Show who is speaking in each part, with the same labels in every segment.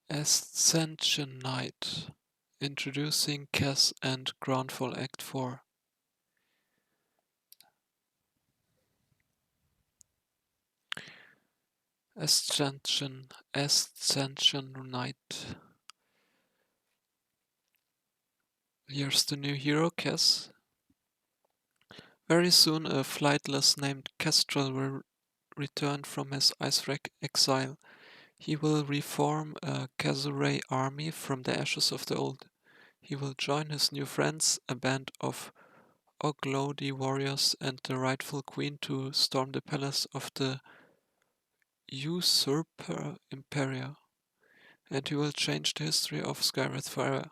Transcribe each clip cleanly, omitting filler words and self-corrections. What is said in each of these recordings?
Speaker 1: Ascension Night, introducing Kez and Crownfall Act IV. Ascension Night. Here's the new hero, Kez. Very soon a flightless named Kestrel will return from his Icewrack exile. He will reform a Kazurai army from the ashes of the old. He will join his new friends, a band of Oglodi warriors and the rightful queen, to storm the palace of the Usurper Imperia, and he will change the history of Skywrath forever.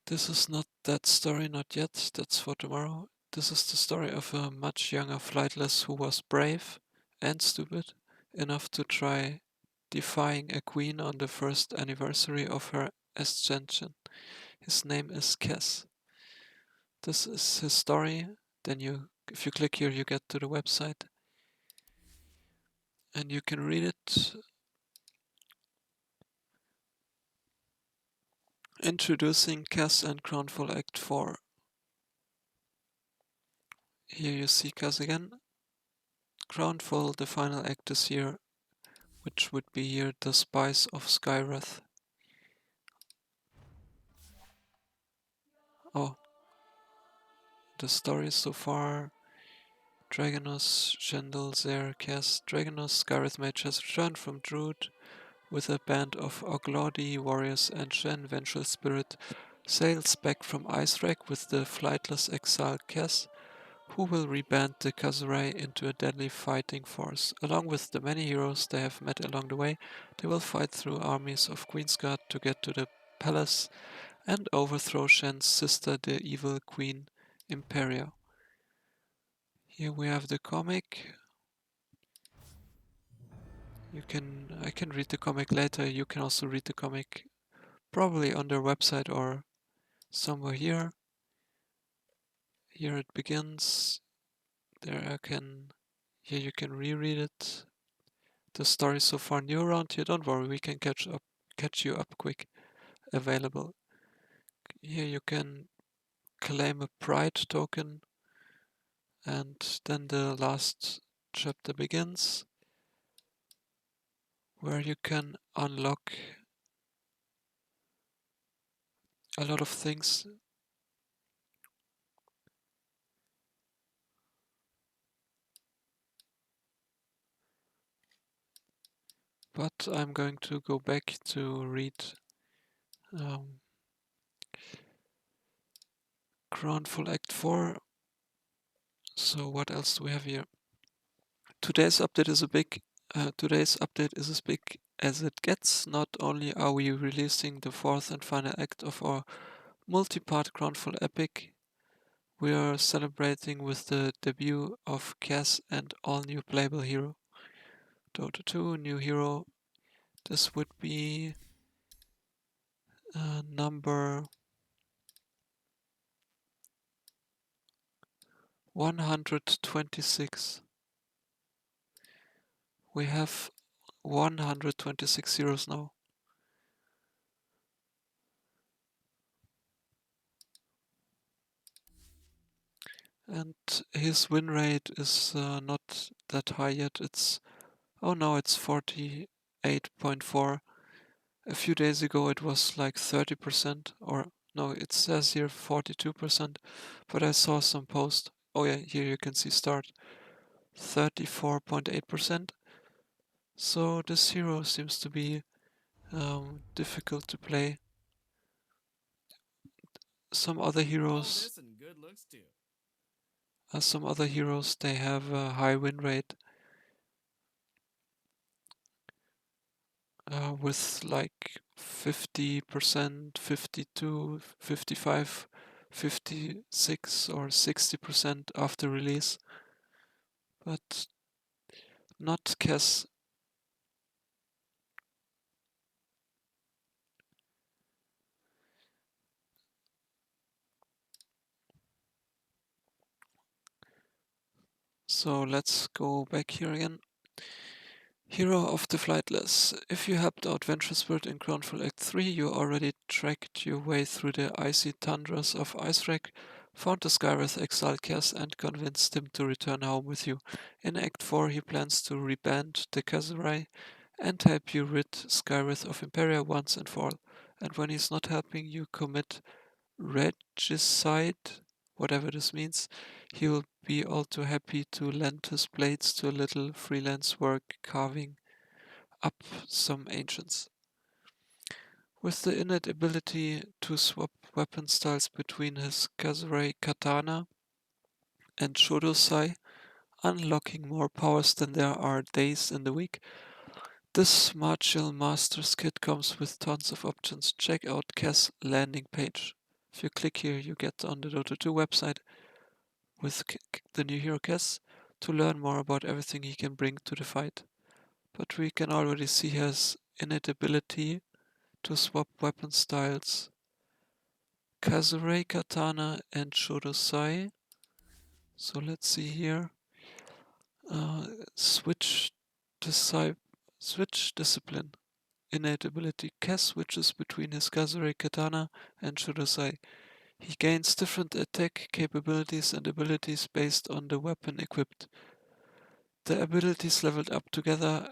Speaker 1: This is not that story, not yet, that's for tomorrow. This is the story of a much younger Flightless who was brave and stupid enough to try defying a queen on the first anniversary of her ascension. His name is Kez. This is his story. Then if you click here, you get to the website and you can read it. Introducing Kez and Crownfall Act IV. Here you see Kez again. Crownfall, the final act is here, which would be here the Spice of Skywrath. Oh, the story so far. Dragonos, Shendel, Zer, Kez. Dragonos, Skywrath Mage, has returned from Druid with a band of Oglodi warriors, and Shen, Vengeful Spirit, sails back from Icewrack with the flightless exiled Kez, who will reband the Kazurai into a deadly fighting force. Along with the many heroes they have met along the way, they will fight through armies of Queensguard to get to the palace and overthrow Shen's sister, the evil Queen Imperia. Here we have the comic. I can read the comic later. You can also read the comic probably on their website or somewhere here. Here it begins. Here you can reread it. The story so far new around here. Don't worry, we can catch you up quick. Available. Here you can claim a pride token, and then the last chapter begins, where you can unlock a lot of things. But I'm going to go back to read Crownfall Act IV. So what else do we have here? Today's update is as big as it gets. Not only are we releasing the fourth and final act of our multi-part Crownfall epic, we are celebrating with the debut of Kez and all new playable hero. Dota 2, new hero. This would be number 126. We have 126 heroes now. And his win rate is not that high yet. It's 48.4. A few days ago it was like 30%, or no, it says here 42%, but I saw some post. Oh yeah, here you can see start 34.8%. So this hero seems to be difficult to play. Some other heroes they have a high win rate with like 50%, 52, 55, 56 or 60% after release, but not Kez. So let's go back here again. Hero of the Flightless. If you helped out Venture Spirit in Crownfall Act 3, you already tracked your way through the icy tundras of Icewreck, found the Skywrath exiled Kez and convinced him to return home with you. In Act 4 he plans to reband the Kazurai and help you rid Skywrath of Imperia once and for all. And when he's not helping you commit regicide, whatever this means, he will be all too happy to lend his blades to a little freelance work carving up some ancients. With the innate ability to swap weapon styles between his Kazurai Katana and Shodosai, unlocking more powers than there are days in the week, this martial master's kit comes with tons of options. Check out Kez landing page. If you click here, you get on the Dota 2 website with the new Hero Kez to learn more about everything he can bring to the fight. But we can already see his innate ability to swap weapon styles. Kazurai Katana and Shodosai. So let's see here. Switch discipline. Innate ability. Kez switches between his Kazurai Katana and Shodosai. He gains different attack capabilities and abilities based on the weapon equipped. The abilities leveled up together,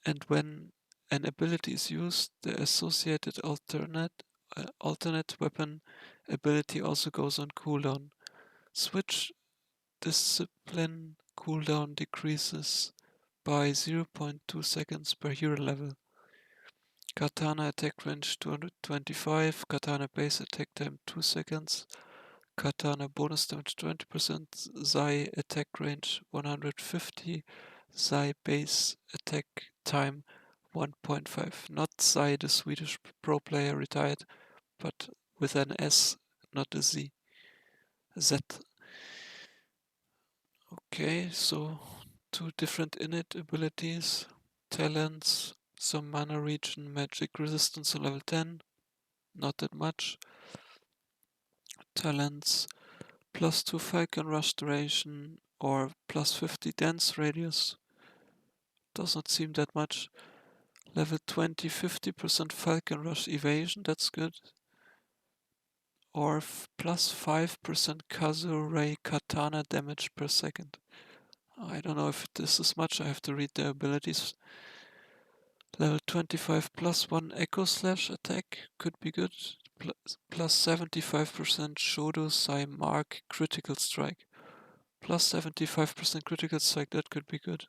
Speaker 1: and when an ability is used, the associated alternate weapon ability also goes on cooldown. Switch discipline cooldown decreases by 0.2 seconds per hero level. Katana attack range 225, Katana base attack time 2 seconds, Katana bonus damage 20%, Zai attack range 150, Zai base attack time 1.5. Not Zai, the Swedish pro player retired, but with an S, not a Z. Z. Okay, so 2 different innate abilities, talents, some mana regen, magic resistance on level 10, not that much. Talents, +2 Falcon Rush duration or +50 dance radius. Does not seem that much. Level 20, 50% Falcon Rush evasion, that's good. Or +5% Kazurai Katana damage per second. I don't know if this is much, I have to read the abilities. Level 25 +1 Echo Slash attack could be good. +75% Shodo Sai Mark critical strike. +75% critical strike, that could be good.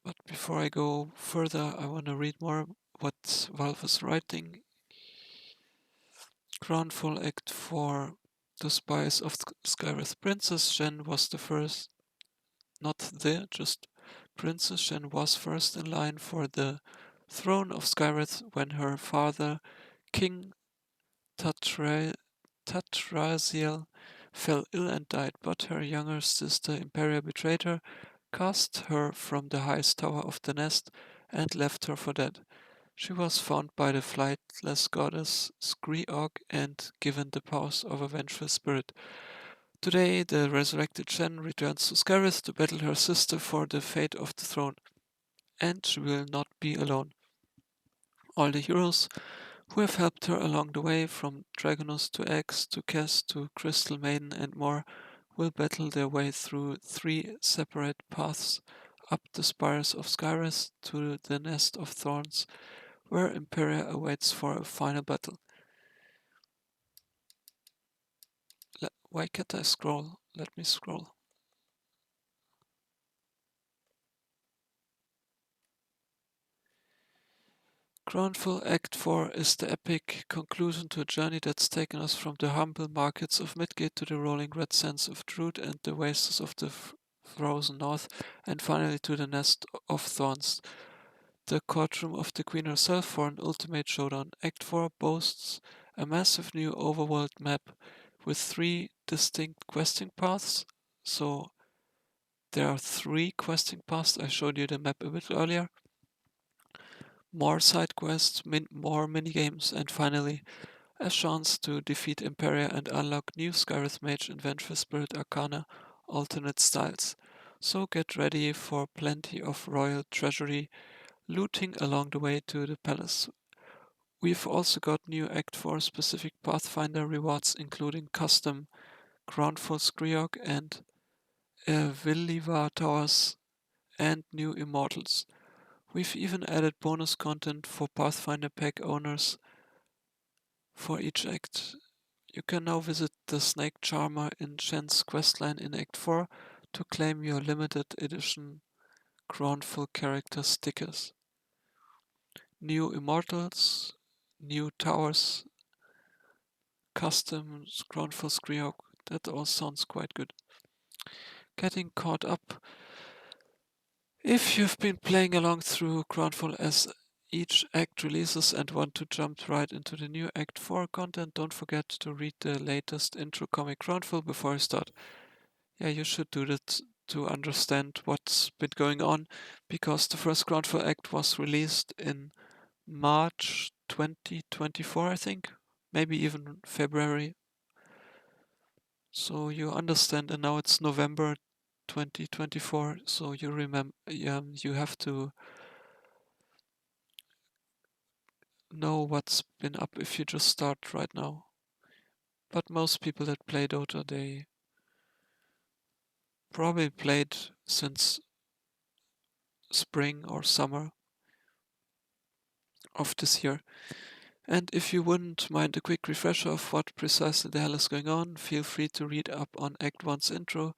Speaker 1: But before I go further, I want to read more what Valve is writing. Crownfall Act IV. The Spies of Skywrath. Princess Shen was the first, just Princess Shen was first in line for the throne of Skywrath when her father, King Tatraziel, fell ill and died, but her younger sister Imperia betrayed her, cast her from the highest tower of the nest, and left her for dead. She was found by the flightless goddess Skriog and given the powers of a vengeful spirit. Today, the resurrected Shen returns to Skywrath to battle her sister for the fate of the throne, and she will not be alone. All the heroes who have helped her along the way, from Dragonos to Axe to Kez to Crystal Maiden and more, will battle their way through 3 separate paths up the spires of Skywrath to the Nest of Thorns, where Imperia awaits for a final battle. Why can't I scroll? Let me scroll. Crownfall Act IV is the epic conclusion to a journey that's taken us from the humble markets of Midgate to the rolling red sands of Druid and the wastes of the frozen north, and finally to the Nest of Thorns, the courtroom of the Queen herself for an ultimate showdown. Act 4 boasts a massive new overworld map with 3 distinct questing paths. So there are 3 questing paths. I showed you the map a bit earlier. More side quests, more minigames, and finally a chance to defeat Imperia and unlock new Skywrath Mage and Vengeful Spirit Arcana, alternate styles. So get ready for plenty of royal treasury looting along the way to the palace. We've also got new Act 4 specific Pathfinder rewards, including custom Crownfall Skriok and Villiva Towers and new Immortals. We've even added bonus content for Pathfinder pack owners for each act. You can now visit the Snake Charmer in Shen's questline in Act 4 to claim your limited edition Crownfall character stickers. New Immortals, new towers, custom Crownfall Skriok, that all sounds quite good. Getting caught up. If you've been playing along through Crownfall as each act releases and want to jump right into the new Act 4 content, don't forget to read the latest intro comic Crownfall before you start. Yeah, you should do that to understand what's been going on, because the first Crownfall Act was released in March 2024, I think, maybe even February. So you understand, and now it's November 2024, so you remember, you have to know what's been up if you just start right now. But most people that play Dota, they probably played since spring or summer of this year. And if you wouldn't mind a quick refresher of what precisely the hell is going on, feel free to read up on Act 1's intro,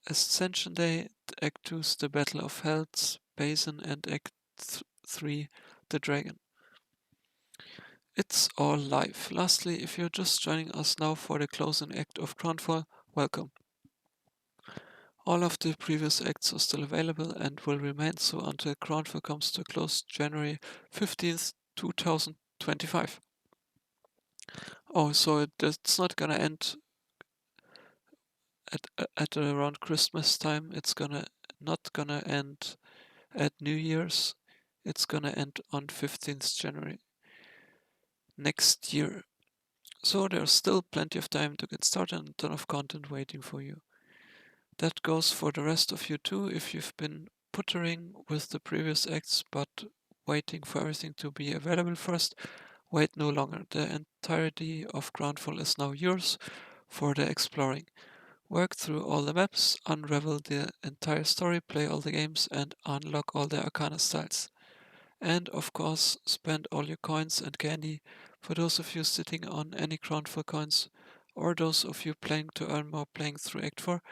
Speaker 1: Ascension Day, Act 2's The Battle of Hells, Basin, and Act 3, The Dragon. It's all live. Lastly, if you're just joining us now for the closing act of Crownfall, welcome. All of the previous acts are still available and will remain so until Crownfall comes to a close January 15th, 2025. Oh, so it's not gonna end at around Christmas time. It's not gonna end at New Year's. It's gonna end on 15th January next year. So there's still plenty of time to get started and a ton of content waiting for you. That goes for the rest of you too, if you've been puttering with the previous acts but waiting for everything to be available first. Wait no longer. The entirety of Crownfall is now yours for the exploring. Work through all the maps, unravel the entire story, play all the games, and unlock all the Arcana styles. And of course, spend all your coins and candy. For those of you sitting on any Crownfall coins, or those of you planning to earn more playing through Act 4,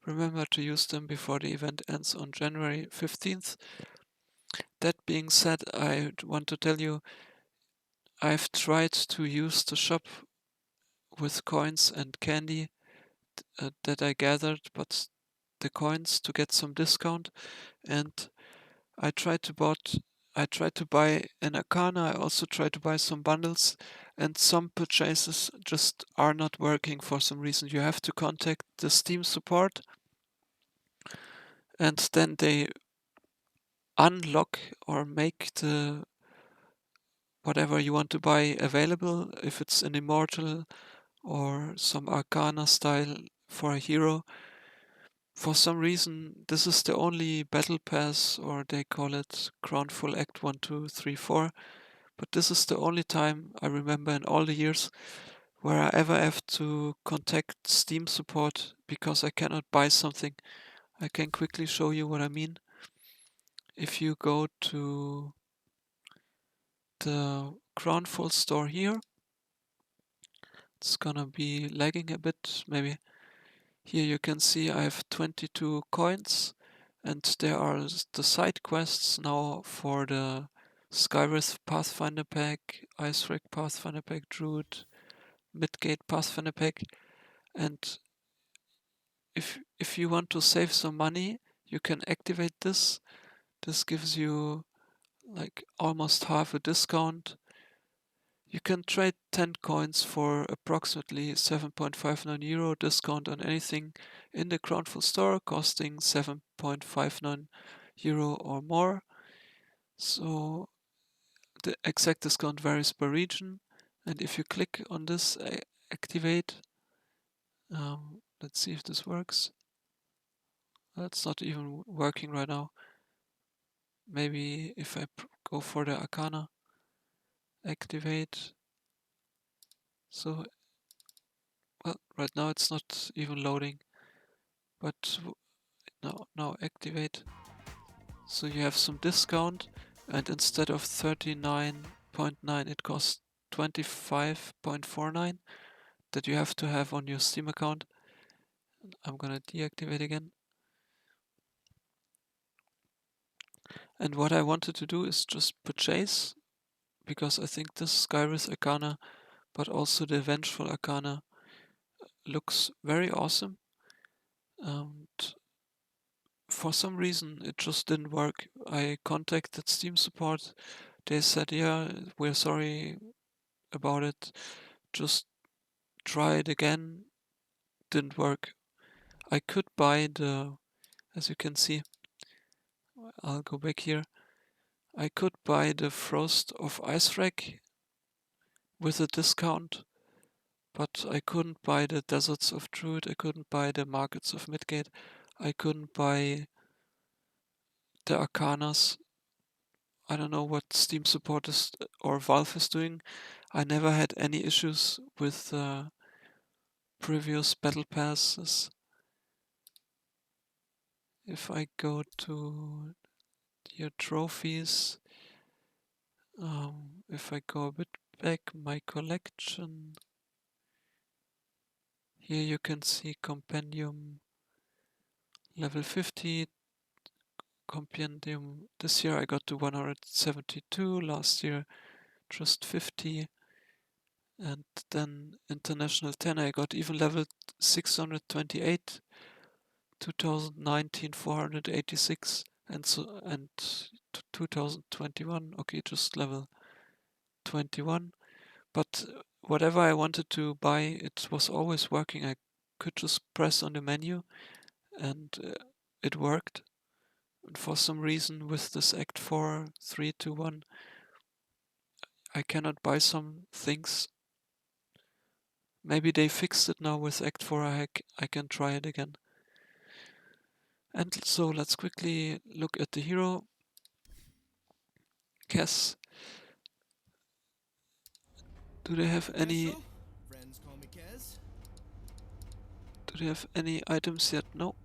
Speaker 1: remember to use them before the event ends on January 15th. That being said, I want to tell you, I've tried to use the shop with coins and candy that I gathered, but the coins to get some discount, and I tried to buy an Arcana. I also tried to buy some bundles, and some purchases just are not working for some reason. You have to contact the Steam support, and then they unlock or make the whatever you want to buy available, if it's an Immortal or some Arcana style for a hero. For some reason, this is the only battle pass, or they call it Crownfall Act 1, 2, 3, 4. But this is the only time I remember in all the years where I ever have to contact Steam support because I cannot buy something. I can quickly show you what I mean. If you go to the Crownfall store here, it's gonna be lagging a bit, maybe. Here you can see I have 22 coins, and there are the side quests now for the Skywrath Pathfinder pack, Icewreck Pathfinder pack, Druid, Midgate Pathfinder pack, and if you want to save some money, you can activate this. This gives you like almost half a discount. You can trade 10 coins for approximately 7.59 euro discount on anything in the Crownfall store, costing 7.59 euro or more. So the exact discount varies per region. And if you click on this activate, let's see if this works. That's not even working right now. Maybe if I go for the Arcana, activate. So, well, right now it's not even loading, but now activate. So you have some discount, and instead of 39.9 it costs 25.49 that you have to have on your Steam account. I'm gonna deactivate again. And what I wanted to do is just purchase, because I think this Skyrith Arcana, but also the Vengeful Arcana, looks very awesome. And for some reason it just didn't work. I contacted Steam support. They said, yeah, we're sorry about it. Just try it again. Didn't work. I could buy the, as you can see, I'll go back here. I could buy the Frost of Icewrack with a discount, but I couldn't buy the Deserts of Druid, I couldn't buy the Markets of Midgate, I couldn't buy the Arcanas. I don't know what Steam support is or Valve is doing. I never had any issues with previous battle passes. If I go to your trophies, if I go a bit back, my collection, here you can see Compendium level 50, Compendium, this year I got to 172, last year just 50, and then International 10 I got even level 628, 2019 486, and 2021, okay, just level 21. But whatever I wanted to buy, it was always working. I could just press on the menu and it worked. And for some reason with this Act 4 3 to 1, I cannot buy some things. Maybe they fixed it now with Act 4, I can try it again. And so let's quickly look at the Hero Kez. Do they have any... Do they have any items yet? No.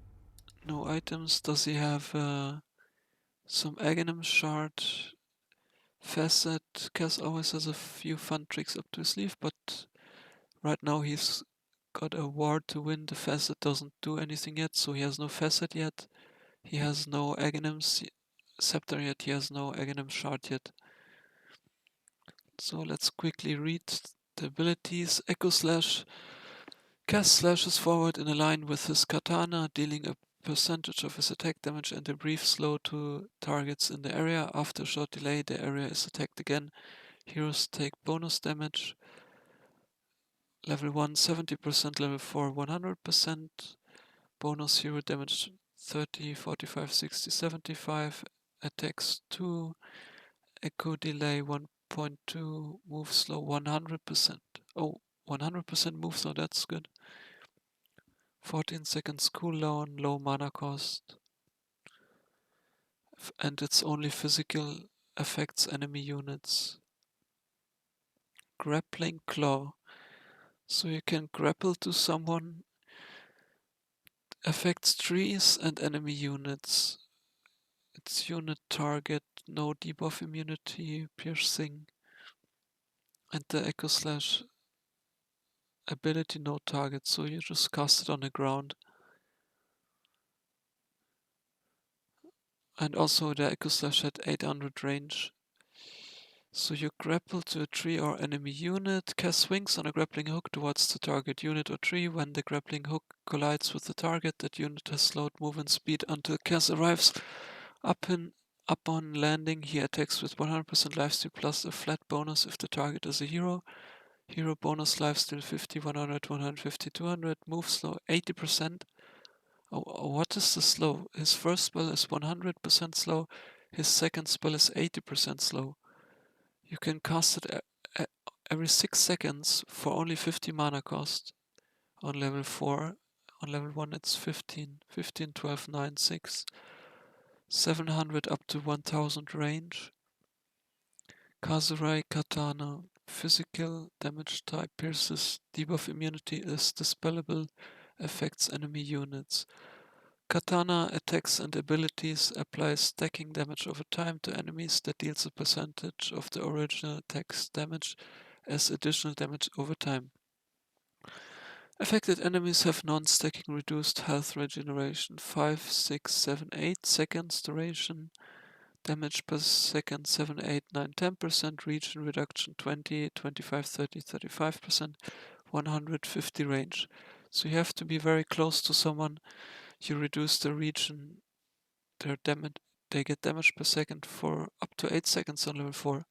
Speaker 1: No items. Does he have some Aghanim shard? Facet. Kez always has a few fun tricks up to his sleeve, but right now he's got a war to win. The Facet doesn't do anything yet, so he has no Facet yet. He has no Aghanim's scepter yet. He has no Aghanim shard yet. So let's quickly read the abilities. Echo Slash. Kez slashes forward in a line with his katana, dealing a percentage of his attack damage and a brief slow to targets in the area. After a short delay, the area is attacked again. Heroes take bonus damage. Level 1 70%, level 4 100%. Bonus hero damage 30, 45, 60, 75. Attacks 2. Echo delay 1.2. Move slow 100%. Oh, 100% move slow, that's good. 14 seconds cooldown, low mana cost. And it's only physical, affects enemy units. Grappling Claw. So you can grapple to someone. Affects trees and enemy units. It's unit target, no debuff immunity, piercing. And the Echo Slash ability, no target, so you just cast it on the ground. And also the Echo Slash had 800 range. So you grapple to a tree or enemy unit. Kez swings on a grappling hook towards the target unit or tree. When the grappling hook collides with the target, that unit has slowed movement speed until Kez arrives. Upon landing, he attacks with 100% lifesteal plus a flat bonus if the target is a hero. Hero bonus lifesteal 50, 100, 150, 200. Move slow 80%. Oh, what is the slow? His first spell is 100% slow. His second spell is 80% slow. You can cast it every 6 seconds for only 50 mana cost on level 4. On level 1 it's 15, 15, 12, 9, 6, 700 up to 1000 range. Kazurai Katana, physical damage type, pierces, debuff immunity is dispellable, affects enemy units. Katana attacks and abilities applies stacking damage over time to enemies that deals a percentage of the original attack's damage as additional damage over time. Affected enemies have non-stacking reduced health regeneration 5, 6, 7, 8 seconds duration, damage per second 7, 8, 9, 10%, region reduction 20, 25, 30, 35%, 150 range. So you have to be very close to someone. You reduce the region, their damage, they get damage per second for up to 8 seconds on level 4.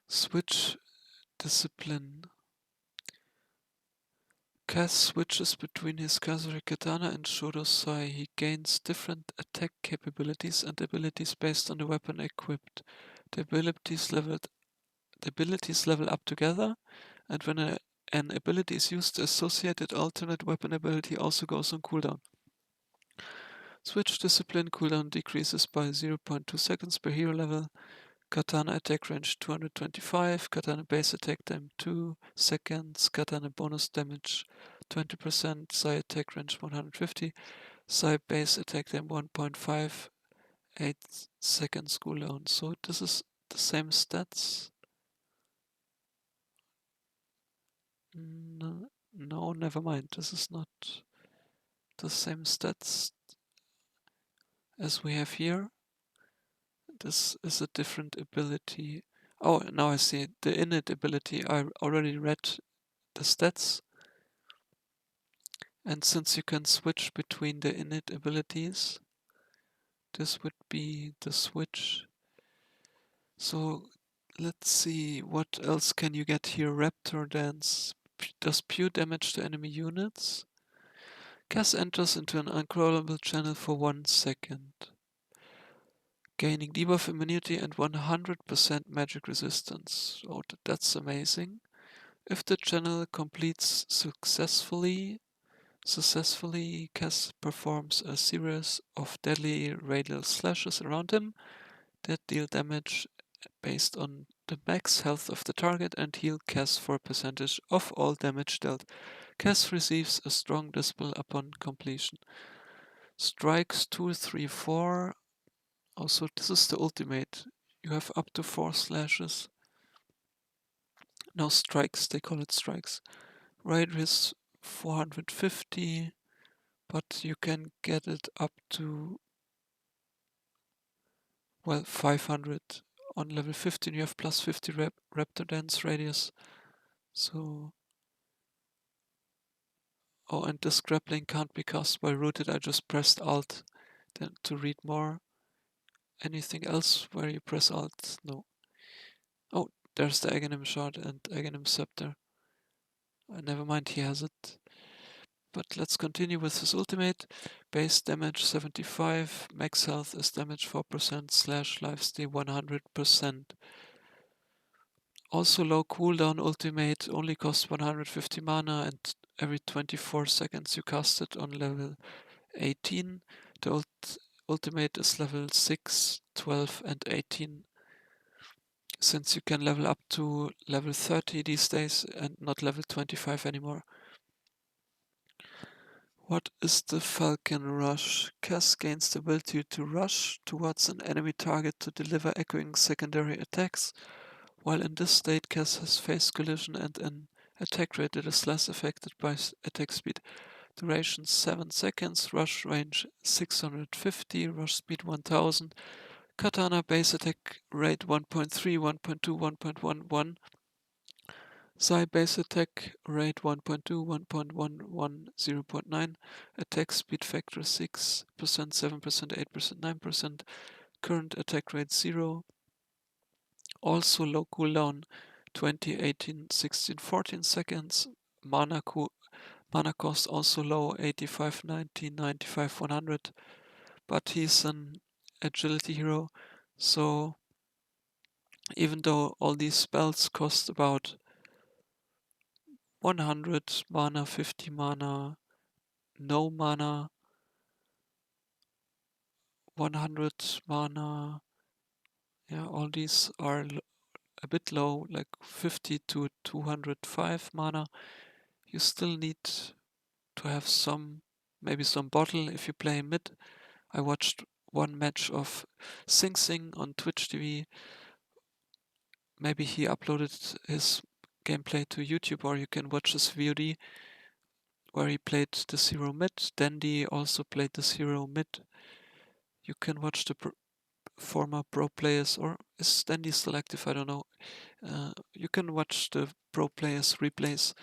Speaker 1: Switch discipline. Kez switches between his Kazuri Katana and Shodosai. He gains different attack capabilities and abilities based on the weapon equipped. The abilities level up together, and when an ability is used, the associated alternate weapon ability also goes on cooldown. Switch discipline cooldown decreases by 0.2 seconds per hero level. Katana attack range 225, Katana base attack time 2 seconds, Katana bonus damage 20%, Sai attack range 150, Sai base attack time 1.5, 8 seconds cooldown. So this is the same stats. No, never mind. This is not the same stats as we have here. This is a different ability. Oh, now I see it. The init ability, I already read the stats. And since you can switch between the init abilities, this would be the switch. So let's see, what else can you get here? Raptor Dance does pure damage to enemy units. Kez enters into an uncrawlable channel for 1 second, gaining debuff immunity and 100% magic resistance. Oh, that's amazing. If the channel completes successfully, Kez performs a series of deadly radial slashes around him that deal damage based on the max health of the target and heal Kez for a percentage of all damage dealt. Kez receives a strong dispel upon completion. Strikes 2, 3, 4. Also, this is the ultimate. You have up to 4 slashes. No, strikes, they call it strikes. Radius 450, but you can get it up to, well, 500. On level 15 you have plus 50 Raptor Dance radius. So... Oh, and this grappling can't be cast while rooted. I just pressed Alt then to read more. Anything else where you press Alt? No. Oh, there's the Aghanim Shard and Aghanim Scepter. Never mind, he has it. But let's continue with his ultimate. Base damage 75, max health is damage 4%, slash lifesteal 100%. Also low cooldown ultimate, only costs 150 mana and every 24 seconds you cast it on level 18. The ultimate is level 6, 12 and 18. Since you can level up to level 30 these days and not level 25 anymore. What is the Falcon Rush? Kez gains the ability to rush towards an enemy target to deliver echoing secondary attacks. While in this state, Kez has phase collision and an attack rate that is less affected by attack speed. Duration 7 seconds, rush range 650, rush speed 1000. Katana base attack rate 1.3, 1.2, 1.11. Sai base attack rate 1.2, 1.11, 0.9. Attack speed factor 6%, 7%, 8%, 9%. Current attack rate 0. Also low cooldown 20, 18, 16, 14 seconds. Mana cost also low 85, 90, 95, 100. But he's an agility hero, so even though all these spells cost about 100 mana, 50 mana, no mana, 100 mana. Yeah, all these are a bit low, like 50 to 205 mana. You still need to have maybe some bottle if you play mid. I watched one match of Sing Sing on Twitch TV. Maybe he uploaded his gameplay to YouTube, or you can watch his VOD where he played this hero mid. Dandy also played this hero mid. You can watch the former pro players, or is Dandy still active? I don't know. You can watch the pro players replays.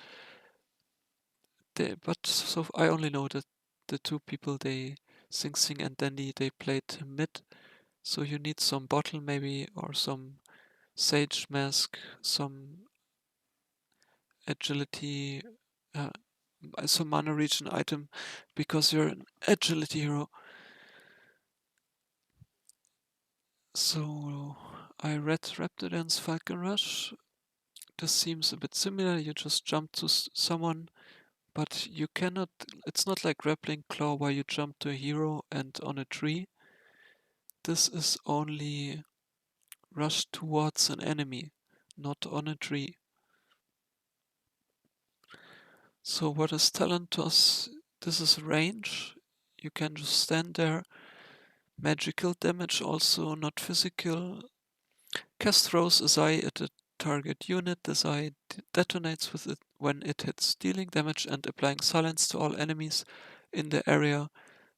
Speaker 1: But so I only know that the two people, they Sing Sing and Dandy, they played mid. So you need some bottle maybe, or some sage mask, some agility, uh, some mana regen item, because you're an agility hero. So I read Raptidon's Falcon Rush. This seems a bit similar. You just jump to someone, but you cannot. It's not like Grappling Claw where you jump to a hero and on a tree. This is only rush towards an enemy, not on a tree. So what is talent to us? This is range. You can just stand there. Magical damage also, not physical. Kez throws a Zai at a target unit. The Zai detonates with it when it hits, dealing damage and applying silence to all enemies in the area.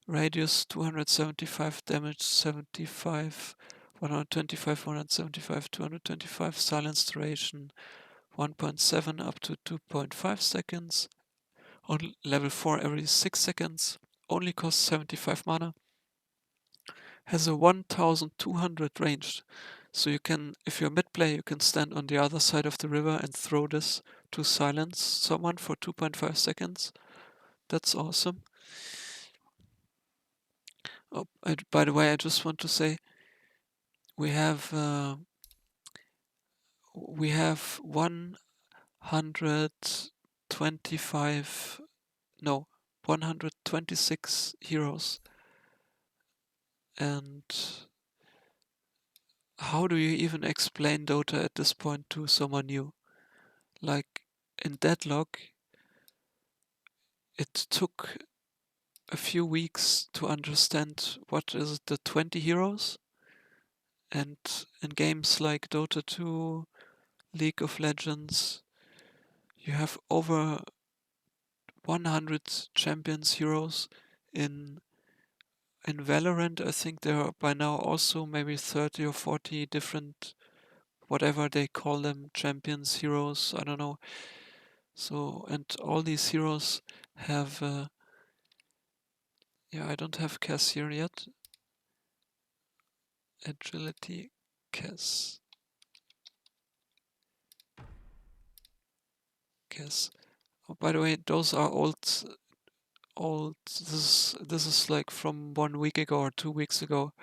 Speaker 1: Radius 275 damage, 75, 125, 175, 225. Silence duration 1.7 up to 2.5 seconds. On level 4 every 6 seconds. Only costs 75 mana. Has a 1200 range. So you can, if you're mid play, you can stand on the other side of the river and throw this to silence someone for 2.5 seconds. That's awesome. Oh, by the way, I just want to say we have 125, no, 126 heroes. And how do you even explain Dota at this point to someone new? Like in Deadlock, it took a few weeks to understand what is the 20 heroes. And in games like Dota 2, League of Legends, you have over 100 champions heroes. In Valorant, I think there are by now also maybe 30 or 40 different, whatever they call them, champions, heroes, I don't know. So, and all these heroes have, I don't have Kez here yet. Agility, Kez. Oh, by the way, those are old. This is like from 1 week ago or 2 weeks ago.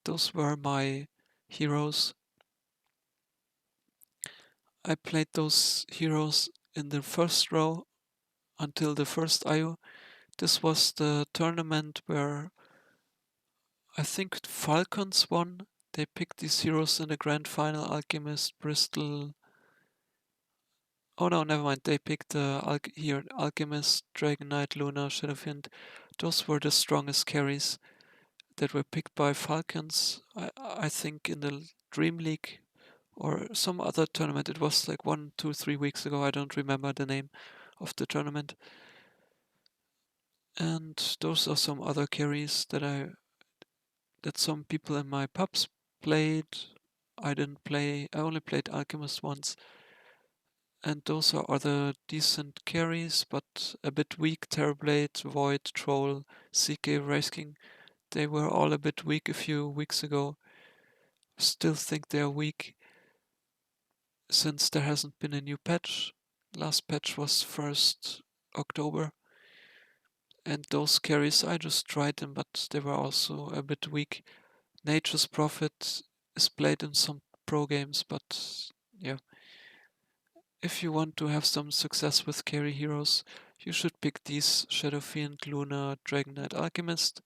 Speaker 1: Those were my heroes. I played those heroes in the first row until the first IO. This was the tournament where I think Falcons won. They picked these heroes in the grand final. Alchemist, Bristol. Oh no, never mind. They picked Alchemist, Dragon Knight, Luna, Shadowfiend. Those were the strongest carries that were picked by Falcons. I think in the Dream League or some other tournament. It was like 1, 2, 3 weeks ago. I don't remember the name of the tournament. And those are some other carries that some people in my pubs played. I didn't play. I only played Alchemist once. And those are other decent carries, but a bit weak. Terrorblade, Void, Troll, CK, Race King. They were all a bit weak a few weeks ago. Still think they're weak since there hasn't been a new patch. Last patch was 1st October. And those carries, I just tried them, but they were also a bit weak. Nature's Prophet is played in some pro games, but yeah. If you want to have some success with carry heroes, you should pick these: Shadow Fiend, Luna, Dragon Knight, Alchemist.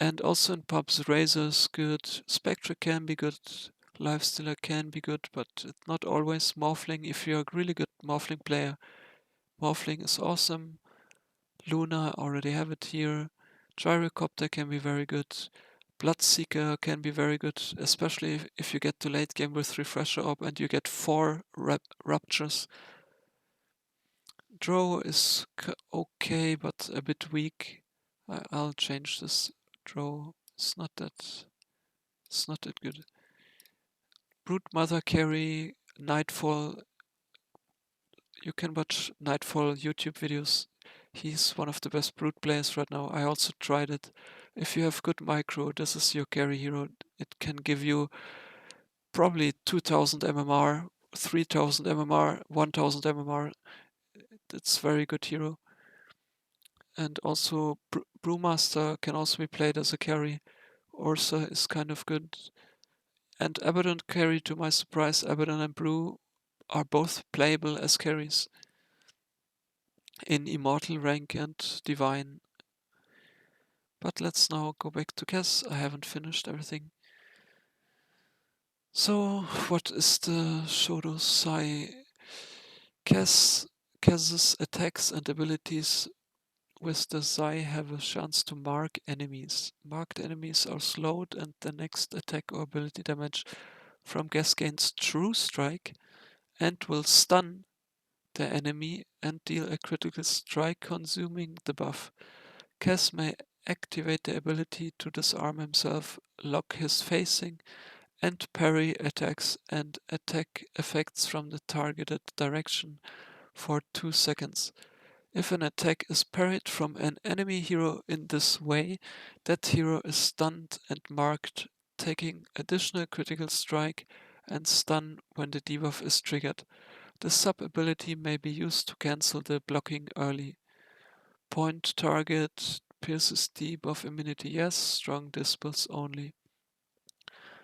Speaker 1: And also in pubs, Razor is good, Spectre can be good, Lifestealer can be good, but it's not always. Morphling, if you're a really good Morphling player, Morphling is awesome. Luna, already have it here. Gyrocopter can be very good. Bloodseeker can be very good, especially if you get to late game with Refresher Orb and you get 4 Ruptures. Drow is okay, but a bit weak. I'll change this. Drow, it's not that good. Brood Mother carry, Nightfall. You can watch Nightfall YouTube videos. He's one of the best Brood players right now. I also tried it. If you have good micro, this is your carry hero. It can give you probably 2000 MMR, 3000 MMR, 1000 MMR. It's very good hero. And also Brewmaster can also be played as a carry. Ursa is kind of good. And Abaddon carry, to my surprise. Abaddon and Brew are both playable as carries in Immortal rank and Divine. But let's now go back to Kez. I haven't finished everything. So, what is the Shodo Sai? Kez's attacks and abilities with the Sai have a chance to mark enemies. Marked enemies are slowed, and the next attack or ability damage from Kez gains True Strike and will stun the enemy and deal a critical strike, consuming the buff. Kez may activate the ability to disarm himself, lock his facing, and parry attacks and attack effects from the targeted direction for 2 seconds. If an attack is parried from an enemy hero in this way, that hero is stunned and marked, taking additional critical strike and stun when the debuff is triggered. The sub-ability may be used to cancel the blocking early. Point target, pierces debuff immunity yes, strong dispels only.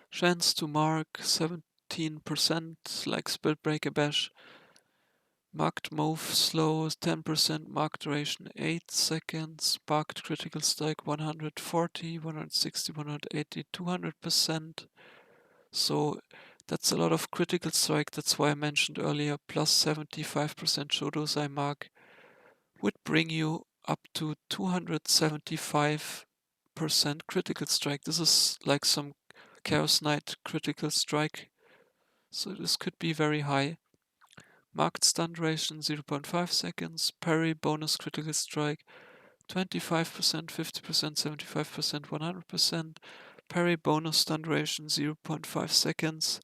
Speaker 1: Chance to mark 17% like Spellbreaker Bash. Marked move slow 10%, marked duration 8 seconds, marked critical strike 140, 160, 180, 200%. So that's a lot of critical strike, that's why I mentioned earlier plus 75% Shodosai mark would bring you up to 275% critical strike. This is like some Chaos Knight critical strike, so this could be very high. Marked stun duration 0.5 seconds, parry bonus critical strike 25%, 50%, 75%, 100%, parry bonus stun duration 0.5 seconds,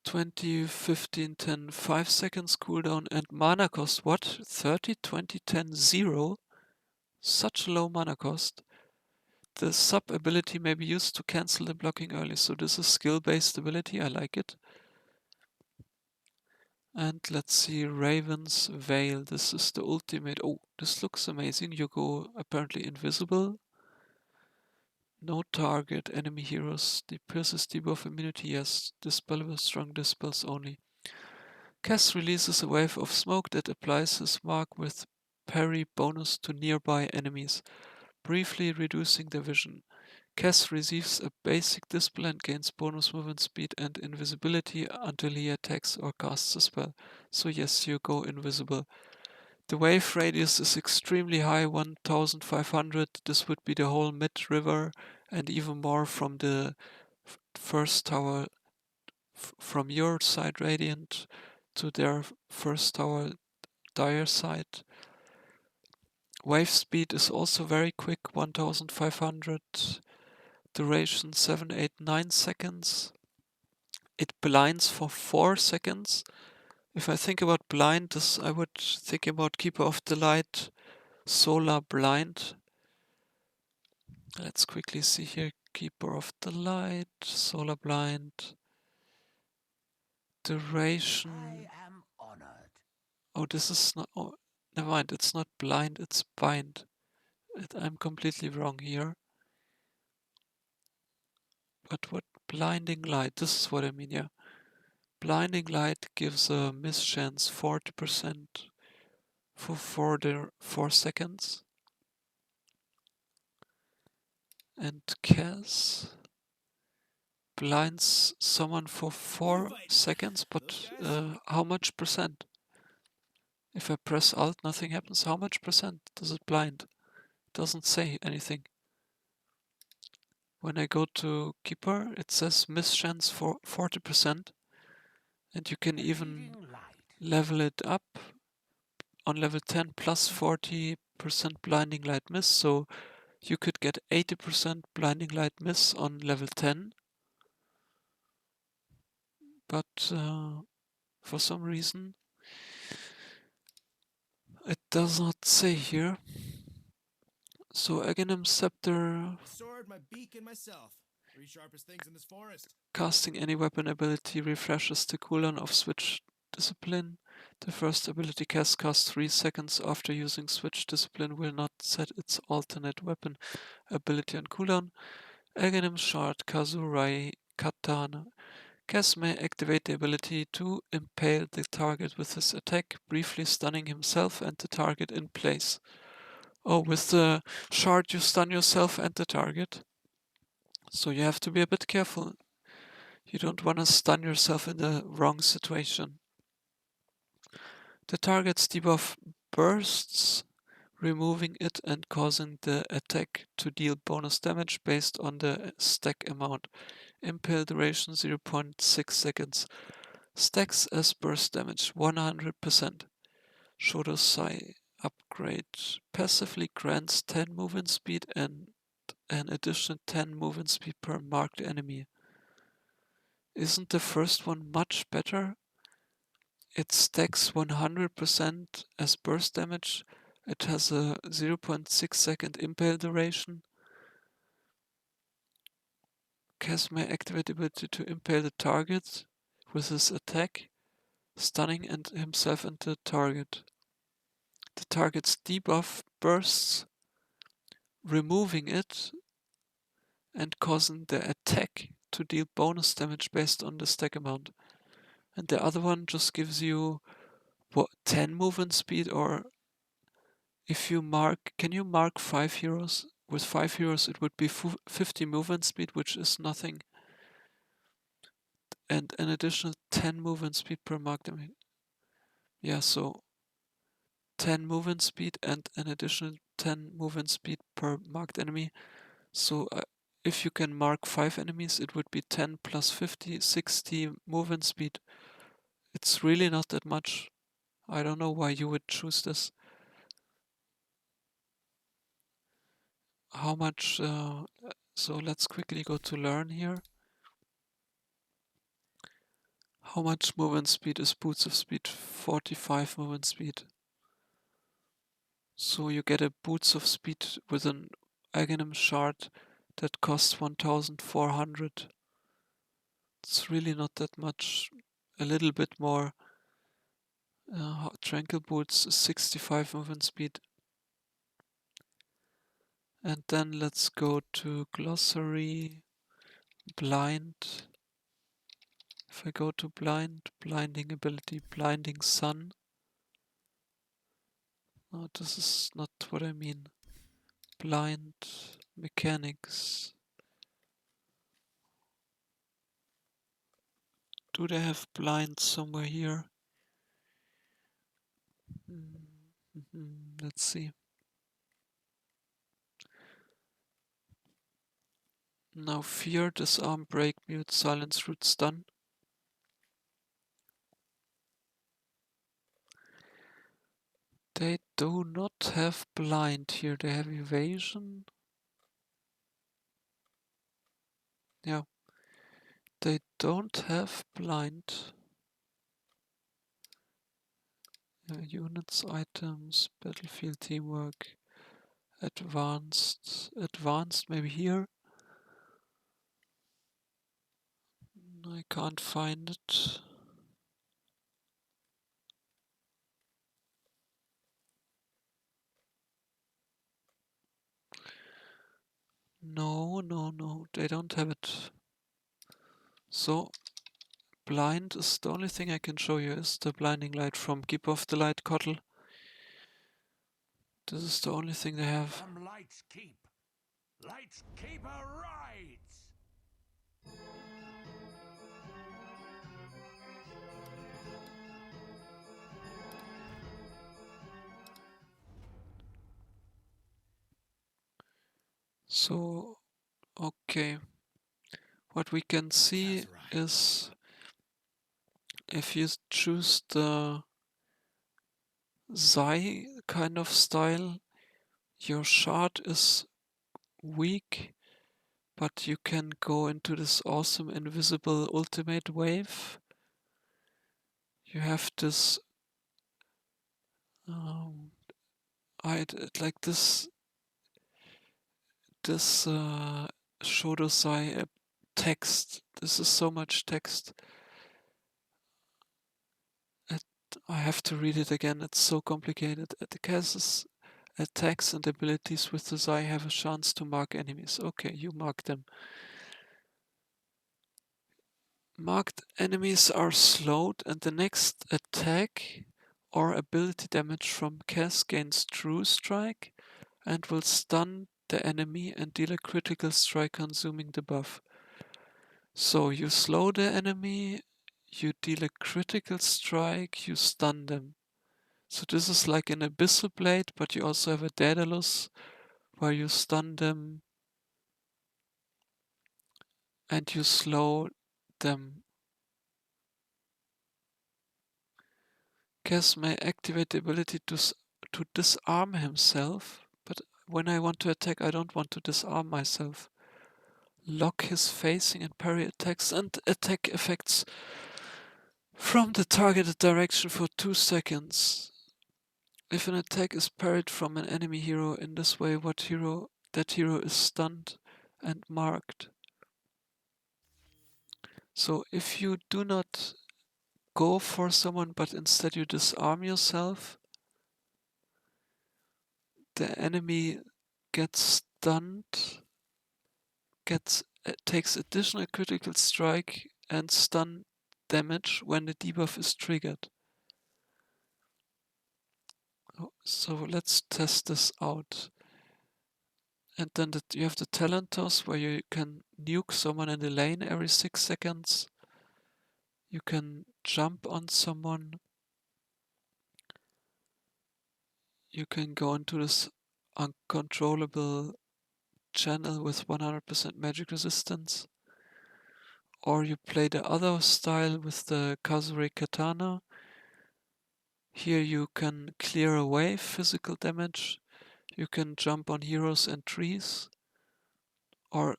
Speaker 1: 20, 15, 10, 5 seconds cooldown, and mana cost, what? 30, 20, 10, 0? Such low mana cost. The sub ability may be used to cancel the blocking early, so this is skill based ability, I like it. And let's see, Raven's Veil, this is the ultimate. Oh, this looks amazing. You go apparently invisible. No target, enemy heroes, the pierces debuff immunity, yes. Dispel with strong dispels only. Kez releases a wave of smoke that applies his mark with parry bonus to nearby enemies, briefly reducing their vision. Kez receives a basic dispel and gains bonus movement speed and invisibility until he attacks or casts a spell. So yes, you go invisible. The wave radius is extremely high, 1500. This would be the whole mid-river and even more from the first tower, from your side Radiant to their first tower Dire side. Wave speed is also very quick, 1500. Duration 7, 8, 9 seconds. It blinds for 4 seconds. If I think about blind, I would think about Keeper of the Light, Solar Blind. Let's quickly see here. Keeper of the Light, Solar Blind. Duration.
Speaker 2: I am honored.
Speaker 1: Oh, this is not. Oh, never mind. It's not blind, it's bind. I'm completely wrong here. But what blinding light? This is what I mean, yeah. Blinding Light gives a miss chance 40% for 4 seconds. And Kez blinds someone for 4 seconds, but how much percent? If I press Alt, nothing happens. How much percent does it blind? It doesn't say anything. When I go to Keeper, it says miss chance for 40%, and you can even level it up on level 10 plus 40% blinding light miss, so you could get 80% blinding light miss on level 10. But for some reason it does not say here. So Aghanim Scepter,
Speaker 2: Sword, my beak, and myself. 3 sharpest things in this forest.
Speaker 1: casting any weapon ability refreshes the cooldown of Switch Discipline. The first ability cast 3 seconds after using Switch Discipline will not set its alternate weapon ability on cooldown. Aghanim Shard Kazurai Katana. Kez may activate the ability to impale the target with his attack, briefly stunning himself and the target in place. Oh, with the shard you stun yourself and the target. So you have to be a bit careful. You don't want to stun yourself in the wrong situation. The target's debuff bursts, removing it and causing the attack to deal bonus damage based on the stack amount. Impale duration 0.6 seconds. Stacks as burst damage 100%. Shodosai upgrade passively grants 10 movement speed and an additional 10 movement speed per marked enemy. Isn't the first one much better? It stacks 100% as burst damage. It has a 0.6 second impale duration. Kez may activate the ability to impale the target with his attack, stunning himself and the target. The target's debuff bursts, removing it and causing the attack to deal bonus damage based on the stack amount. And the other one just gives you, what, 10 movement speed, or if you mark, can you mark 5 heroes? With 5 heroes it would be 50 movement speed, which is nothing. And an additional 10 movement speed per marked enemy. Yeah, so 10 movement speed and an additional 10 movement speed per marked enemy. So if you can mark 5 enemies, it would be 10 plus 50, 60 movement speed. It's really not that much. I don't know why you would choose this. How much? So let's quickly go to learn here. How much movement speed is Boots of Speed? 45 movement speed. So you get a Boots of Speed with an Aghanim shard that costs 1400. It's really not that much. A little bit more. Tranquil Boots 65 movement speed. And then let's go to glossary, blind. If I go to blind, blinding ability, blinding sun. No, this is not what I mean. Blind mechanics. Do they have blind somewhere here? Let's see. Now fear, disarm, break, mute, silence, root, stun. They do not have blind here. They have evasion. Yeah. They don't have blind. Units, items, battlefield teamwork, advanced maybe here. I can't find it. No, they don't have it. So blind is the only thing I can show you is the blinding light from Keep Off the Light Kotl. This is the only thing they have.
Speaker 3: From Light's Keep. Light's Keeper rides!
Speaker 1: So, okay. What we can see is if you choose the Zai kind of style, your shard is weak, but you can go into this awesome invisible ultimate wave. You have this like this Shodo Zai text. This is so much text. I have to read it again, it's so complicated. The Kez's attacks and abilities with the Zai have a chance to mark enemies. Okay, you mark them. Marked enemies are slowed, and the next attack or ability damage from Kez gains True Strike and will stun the enemy and deal a critical strike consuming the buff. So you slow the enemy, you deal a critical strike, you stun them. So this is like an Abyssal Blade, but you also have a Daedalus where you stun them and you slow them. Kez may activate the ability to disarm himself, but when I want to attack, I don't want to disarm myself. Lock his facing and parry attacks and attack effects from the targeted direction for 2 seconds. If an attack is parried from an enemy hero in this way, that hero is stunned and marked. So if you do not go for someone but instead you disarm yourself, the enemy gets stunned, takes additional critical strike and stun damage when the debuff is triggered. So let's test this out. And then you have the talent toss where you can nuke someone in the lane every 6 seconds. You can jump on someone. You can go into this uncontrollable channel with 100% magic resistance. Or you play the other style with the Kazure Katana. Here you can clear away physical damage. You can jump on heroes and trees. Or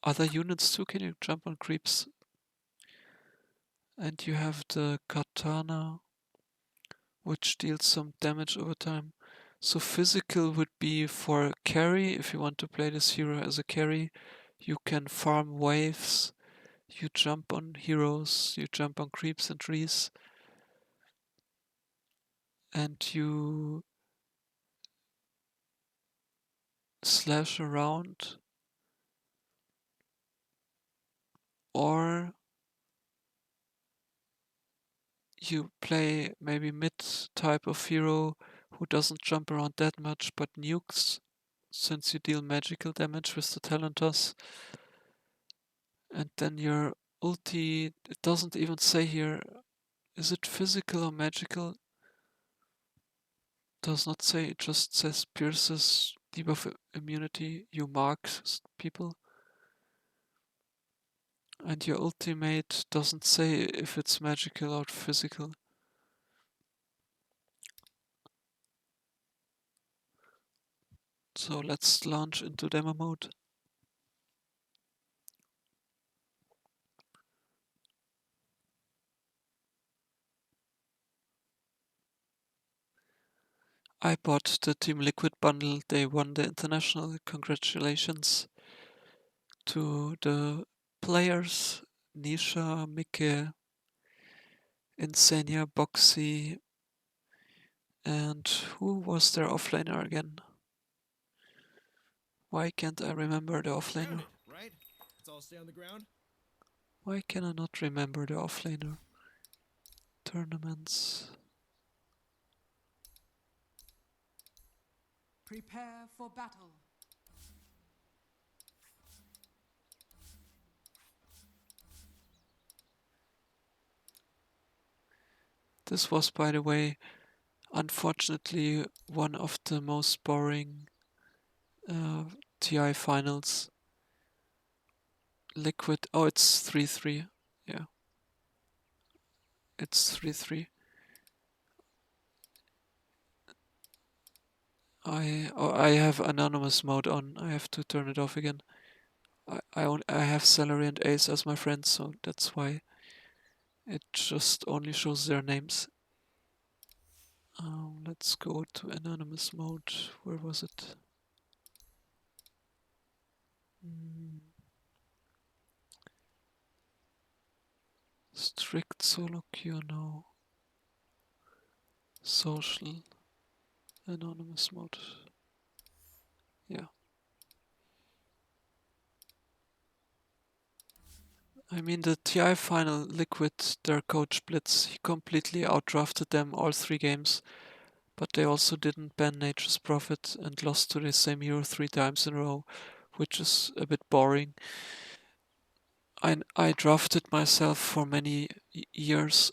Speaker 1: other units too. Can you jump on creeps? And you have the Katana, which deals some damage over time. So physical would be for carry. If you want to play this hero as a carry, you can farm waves. You jump on heroes, you jump on creeps and trees, and you slash around. Or you play maybe mid type of hero who doesn't jump around that much but nukes, since you deal magical damage with the talent toss. And then your ulti, it doesn't even say here, is it physical or magical? Does not say, it just says pierces debuff immunity, you mark people. And your ultimate doesn't say if it's magical or physical. So let's launch into demo mode. I bought the Team Liquid bundle. They won the international. Congratulations to the players. Nisha, Mike, Insania, Boxy, and who was their offlaner again? Why can't I remember the offlaner?
Speaker 2: Right? Let's all stay on the ground.
Speaker 1: Why can I not remember the offlaner tournaments?
Speaker 4: Prepare for battle.
Speaker 1: This was, by the way, unfortunately one of the most boring TI finals. Liquid, oh, it's 3-3. Yeah, it's 3-3. I have anonymous mode on. I have to turn it off again. I have Celery and Ace as my friends, so that's why it just only shows their names. Let's go to anonymous mode. Where was it? Strict solo queue, no. Social anonymous mode. Yeah. I mean, the TI final, Liquid, their coach Blitz, he completely outdrafted them all 3 games, but they also didn't ban Nature's Prophet and lost to the same hero 3 times in a row, which is a bit boring. I drafted myself for many years.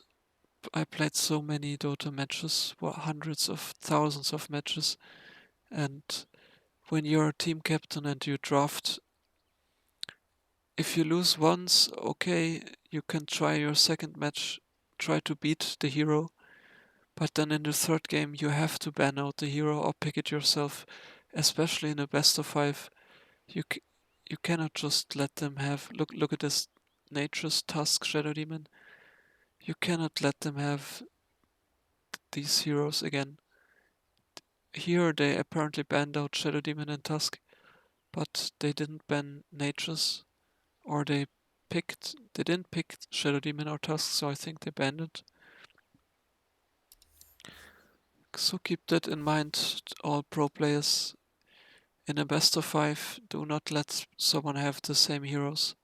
Speaker 1: I played so many Dota matches, hundreds of thousands of matches, and when you're a team captain and you draft, if you lose once, okay, you can try your second match, try to beat the hero, but then in the third game you have to ban out the hero or pick it yourself, especially in a best of 5. You cannot just let them have, look at this Nature's Tusk Shadow Demon. You cannot let them have these heroes again. Here they apparently banned out Shadow Demon and Tusk, but they didn't ban Nature's, or they didn't pick Shadow Demon or Tusk, so I think they banned it. So keep that in mind, all pro players. In a best of 5, do not let someone have the same heroes.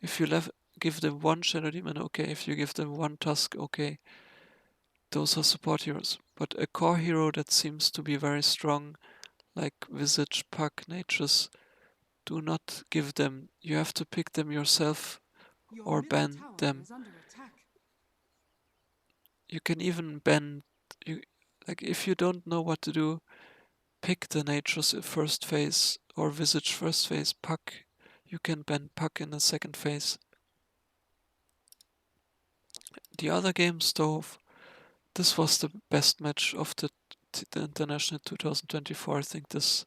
Speaker 1: If you give them one Shadow Demon, okay. If you give them one Tusk, okay. Those are support heroes. But a core hero that seems to be very strong, like Visage, Puck, Nature's, do not give them. You have to pick them yourself or ban them. You can even ban, like if you don't know what to do, pick the Nature's first phase or Visage first phase, Puck. You can ban Puck in the second phase. The other games though, this was the best match of the International 2024. I think this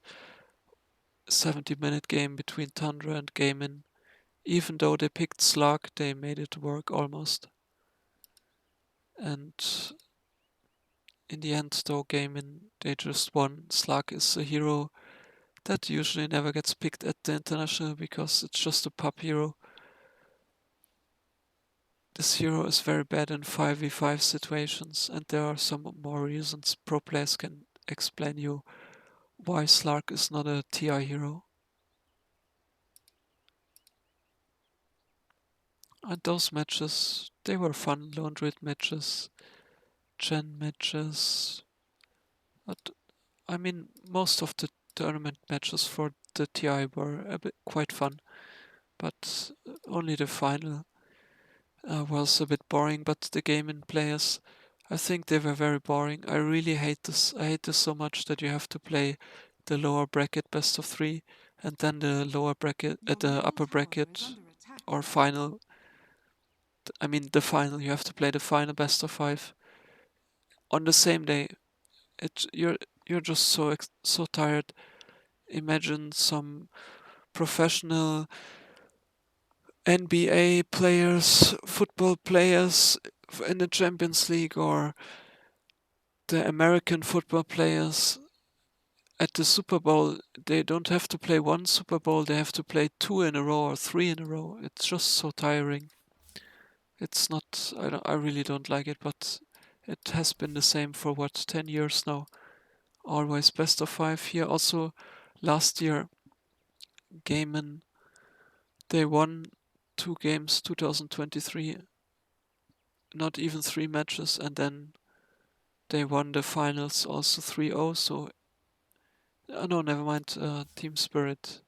Speaker 1: 70-minute game between Tundra and Gaimin. Even though they picked Slug, they made it work almost. And in the end, though, Gaimin, they just won. Slug is a hero that usually never gets picked at the International because it's just a pup hero. This hero is very bad in 5v5 situations, and there are some more reasons pro players can explain you why Slark is not a TI hero. And those matches, they were fun. Lone Druid matches, Gen matches. But I mean, most of the tournament matches for the TI were a bit quite fun. But only the final was a bit boring. But the gaming players, I think they were very boring. I really hate this. I hate this so much that you have to play the lower bracket best of 3 and then the lower bracket the upper bracket or final. I mean the final. You have to play the final best of 5 on the same day. You're just so tired. Imagine some professional NBA players, football players in the Champions League, or the American football players at the Super Bowl. They don't have to play one Super Bowl, they have to play 2 in a row or 3 in a row. It's just so tiring. It's not, I really don't like it, but it has been the same for 10 years now. Always best of 5 here. Also, last year, Gaiman, they won 2 games 2023, not even 3 matches, and then they won the finals also 3-0, so no, never mind, Team Spirit.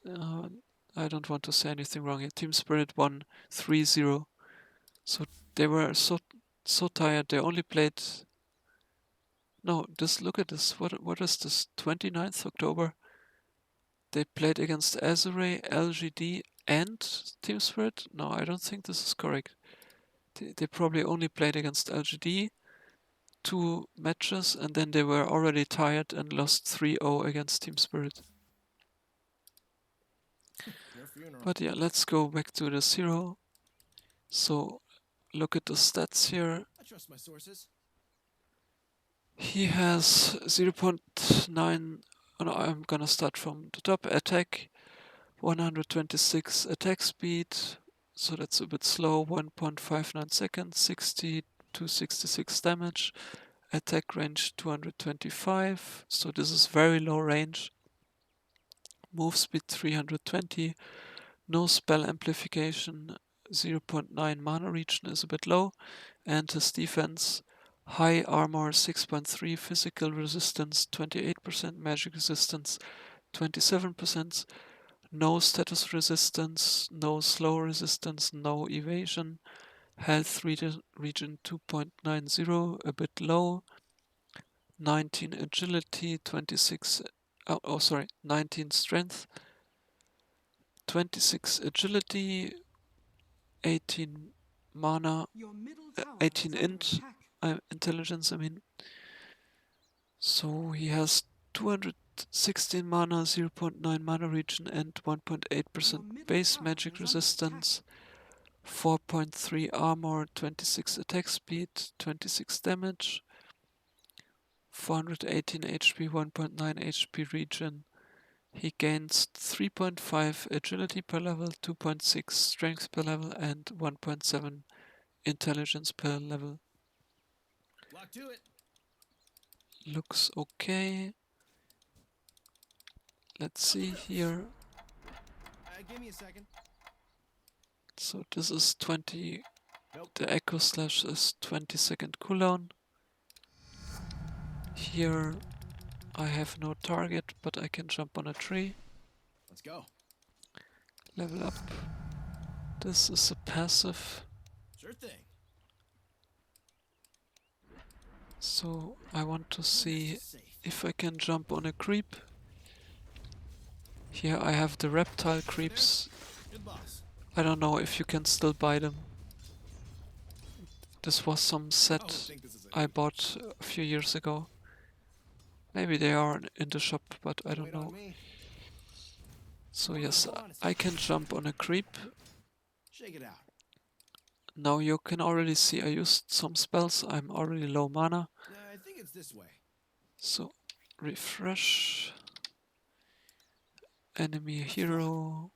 Speaker 1: I don't want to say anything wrong here. Team Spirit won 3-0. So they were so tired. They only played. No, look at this. What is this? 29th October. They played against Azure, LGD, and Team Spirit. No, I don't think this is correct. They probably only played against LGD 2 matches, and then they were already tired and lost 3-0 against Team Spirit.
Speaker 2: Your funeral.
Speaker 1: But yeah, let's go back to the Hero. So look at the stats here.
Speaker 2: I trust my sources.
Speaker 1: He has 0.9. Oh no, I'm gonna start from the top. Attack 126 attack speed, so that's a bit slow. 1.59 seconds, 60 to 66 damage. Attack range 225, so this is very low range. Move speed 320. No spell amplification. 0.9 mana regen is a bit low. And his defense, high armor 6.3, physical resistance 28%, magic resistance 27%, no status resistance, no slow resistance, no evasion, health region 2.90, a bit low, 19 agility, 19 strength, 26 agility, 18 mana, 18 intelligence, I mean. So he has 216 mana, 0.9 mana regen, and 1.8% base magic resistance, 4.3 armor, 26 attack speed, 26 damage, 418 HP, 1.9 HP regen. He gains 3.5 agility per level, 2.6 strength per level, and 1.7 intelligence per level.
Speaker 2: Lock to it.
Speaker 1: Looks okay. Let's see here.
Speaker 2: Give me a second.
Speaker 1: So this is 20.
Speaker 2: Nope.
Speaker 1: The Echo Slash is 20-second cooldown. Here I have no target, but I can jump on a tree.
Speaker 2: Let's go.
Speaker 1: Level up. This is a passive.
Speaker 2: Sure thing.
Speaker 1: So I want to see
Speaker 2: Safe.
Speaker 1: if I can jump on a creep. Here I have the reptile creeps.
Speaker 2: Good boss.
Speaker 1: I don't know if you can still buy them. This was some set
Speaker 2: think this is
Speaker 1: I bought a few years ago. Maybe they are in the shop, but I don't
Speaker 2: Wait on
Speaker 1: know.
Speaker 2: me.
Speaker 1: So yes, I can jump on a creep.
Speaker 2: Shake it out.
Speaker 1: Now you can already see I used some spells. I'm already low mana.
Speaker 2: I think it's this way.
Speaker 1: So refresh. Enemy hero.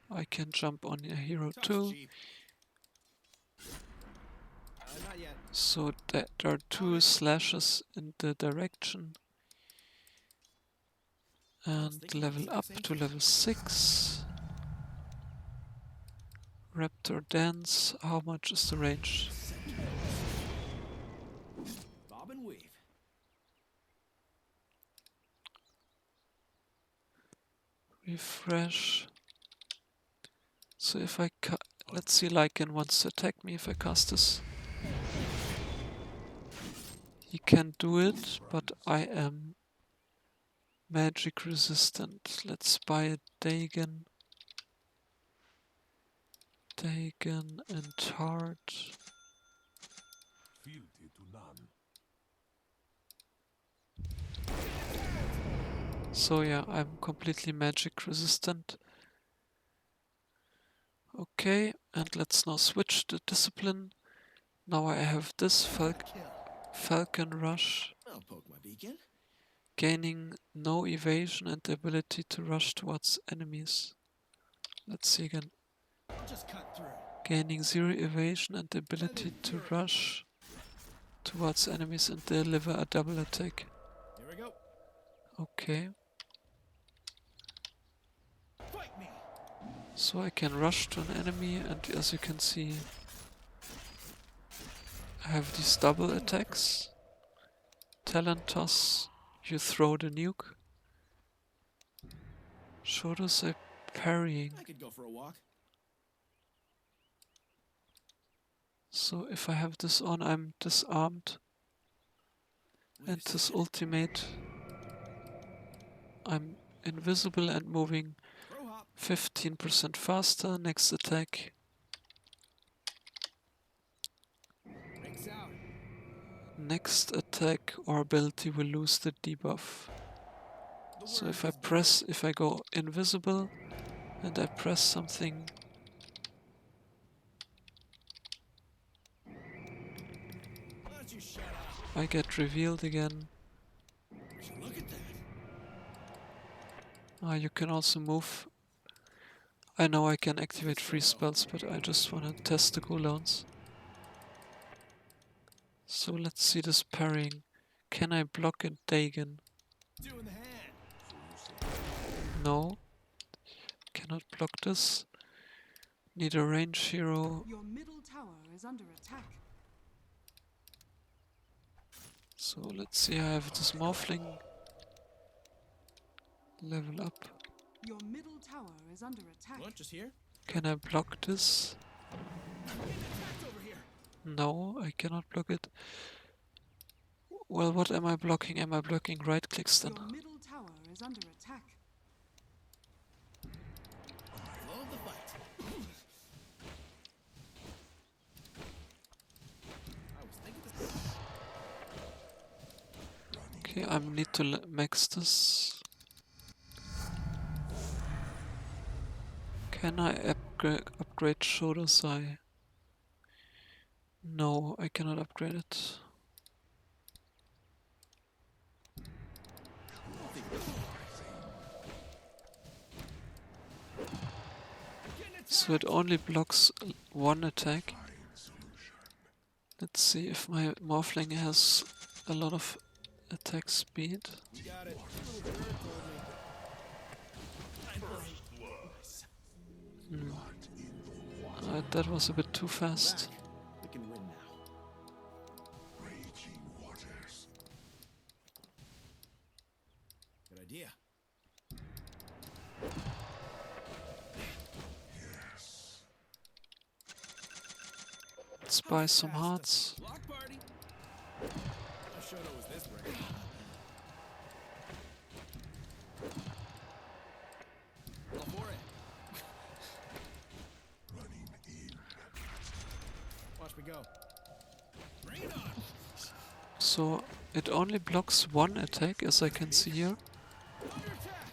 Speaker 1: I can jump on a hero too.
Speaker 2: Cheap. Not yet.
Speaker 1: So there are 2 slashes in the direction. And level up to level 6. Raptor dance. How much is the range?
Speaker 2: Bob and weave.
Speaker 1: Refresh. So if I let's see, Lycan wants to attack me if I cast this. He can do it, but I am magic resistant. Let's buy a Dagon. Dagon and Heart.
Speaker 3: Fealty to none.
Speaker 1: So yeah, I'm completely magic resistant. Okay, and let's now switch the discipline. Now I have this Falcon Rush,
Speaker 2: I'll poke my beacon.
Speaker 1: gaining no evasion and the ability to rush towards enemies. Let's see again.
Speaker 2: Just cut through.
Speaker 1: Gaining 0 evasion and the ability to rush towards enemies and deliver a double attack.
Speaker 2: Here we go.
Speaker 1: Okay. So I can rush to an enemy, and as you can see, I have these double attacks. Talent toss, you throw the nuke. Showed us a parrying.
Speaker 2: I could go for a walk.
Speaker 1: So if I have this on, I'm disarmed. And this ultimate, I'm invisible and moving
Speaker 2: Pro hop.
Speaker 1: 15% faster. Next attack.
Speaker 2: Breaks out.
Speaker 1: Next attack or ability will lose the debuff.
Speaker 2: The
Speaker 1: So
Speaker 2: word
Speaker 1: if I
Speaker 2: is
Speaker 1: press, if I go invisible and I press something,
Speaker 2: Why don't you shut up?
Speaker 1: I get revealed again.
Speaker 2: Would you look at that?
Speaker 1: You can also move. I know I can activate free spells, but I just want to test the cooldowns. So let's see this parrying. Can I block a Dagon?
Speaker 2: Two in the hand.
Speaker 1: No. Cannot block this. Need a range hero.
Speaker 4: Your middle tower is under attack.
Speaker 1: So let's see, I have this Morphling. Level up.
Speaker 4: Your middle tower is under attack.
Speaker 2: What? Just here?
Speaker 1: Can I block this?
Speaker 2: I'm getting attacked over here.
Speaker 1: No, I cannot block it. Well, what am I blocking? Am I blocking right clicks then?
Speaker 4: Your middle tower is under attack.
Speaker 2: Flow of the fight. I was thinking this.
Speaker 1: Okay, I need to max this. Can I upgrade Shoulder's Eye? No, I cannot upgrade it. So it only blocks one attack. Let's see if my Morphling has a lot of attack speed.
Speaker 2: You got it. Little bird told me.
Speaker 1: That was a bit too fast.
Speaker 2: Back. We can win now.
Speaker 3: Raging waters.
Speaker 2: Good idea.
Speaker 3: Yes.
Speaker 1: Let's buy some
Speaker 2: Fast.
Speaker 1: hearts.
Speaker 2: Block party. I showed it was this way. All for it.
Speaker 3: Running in.
Speaker 2: Watch me go. Bring it on.
Speaker 1: So it only blocks one attack, as I can see here.
Speaker 2: Under attack.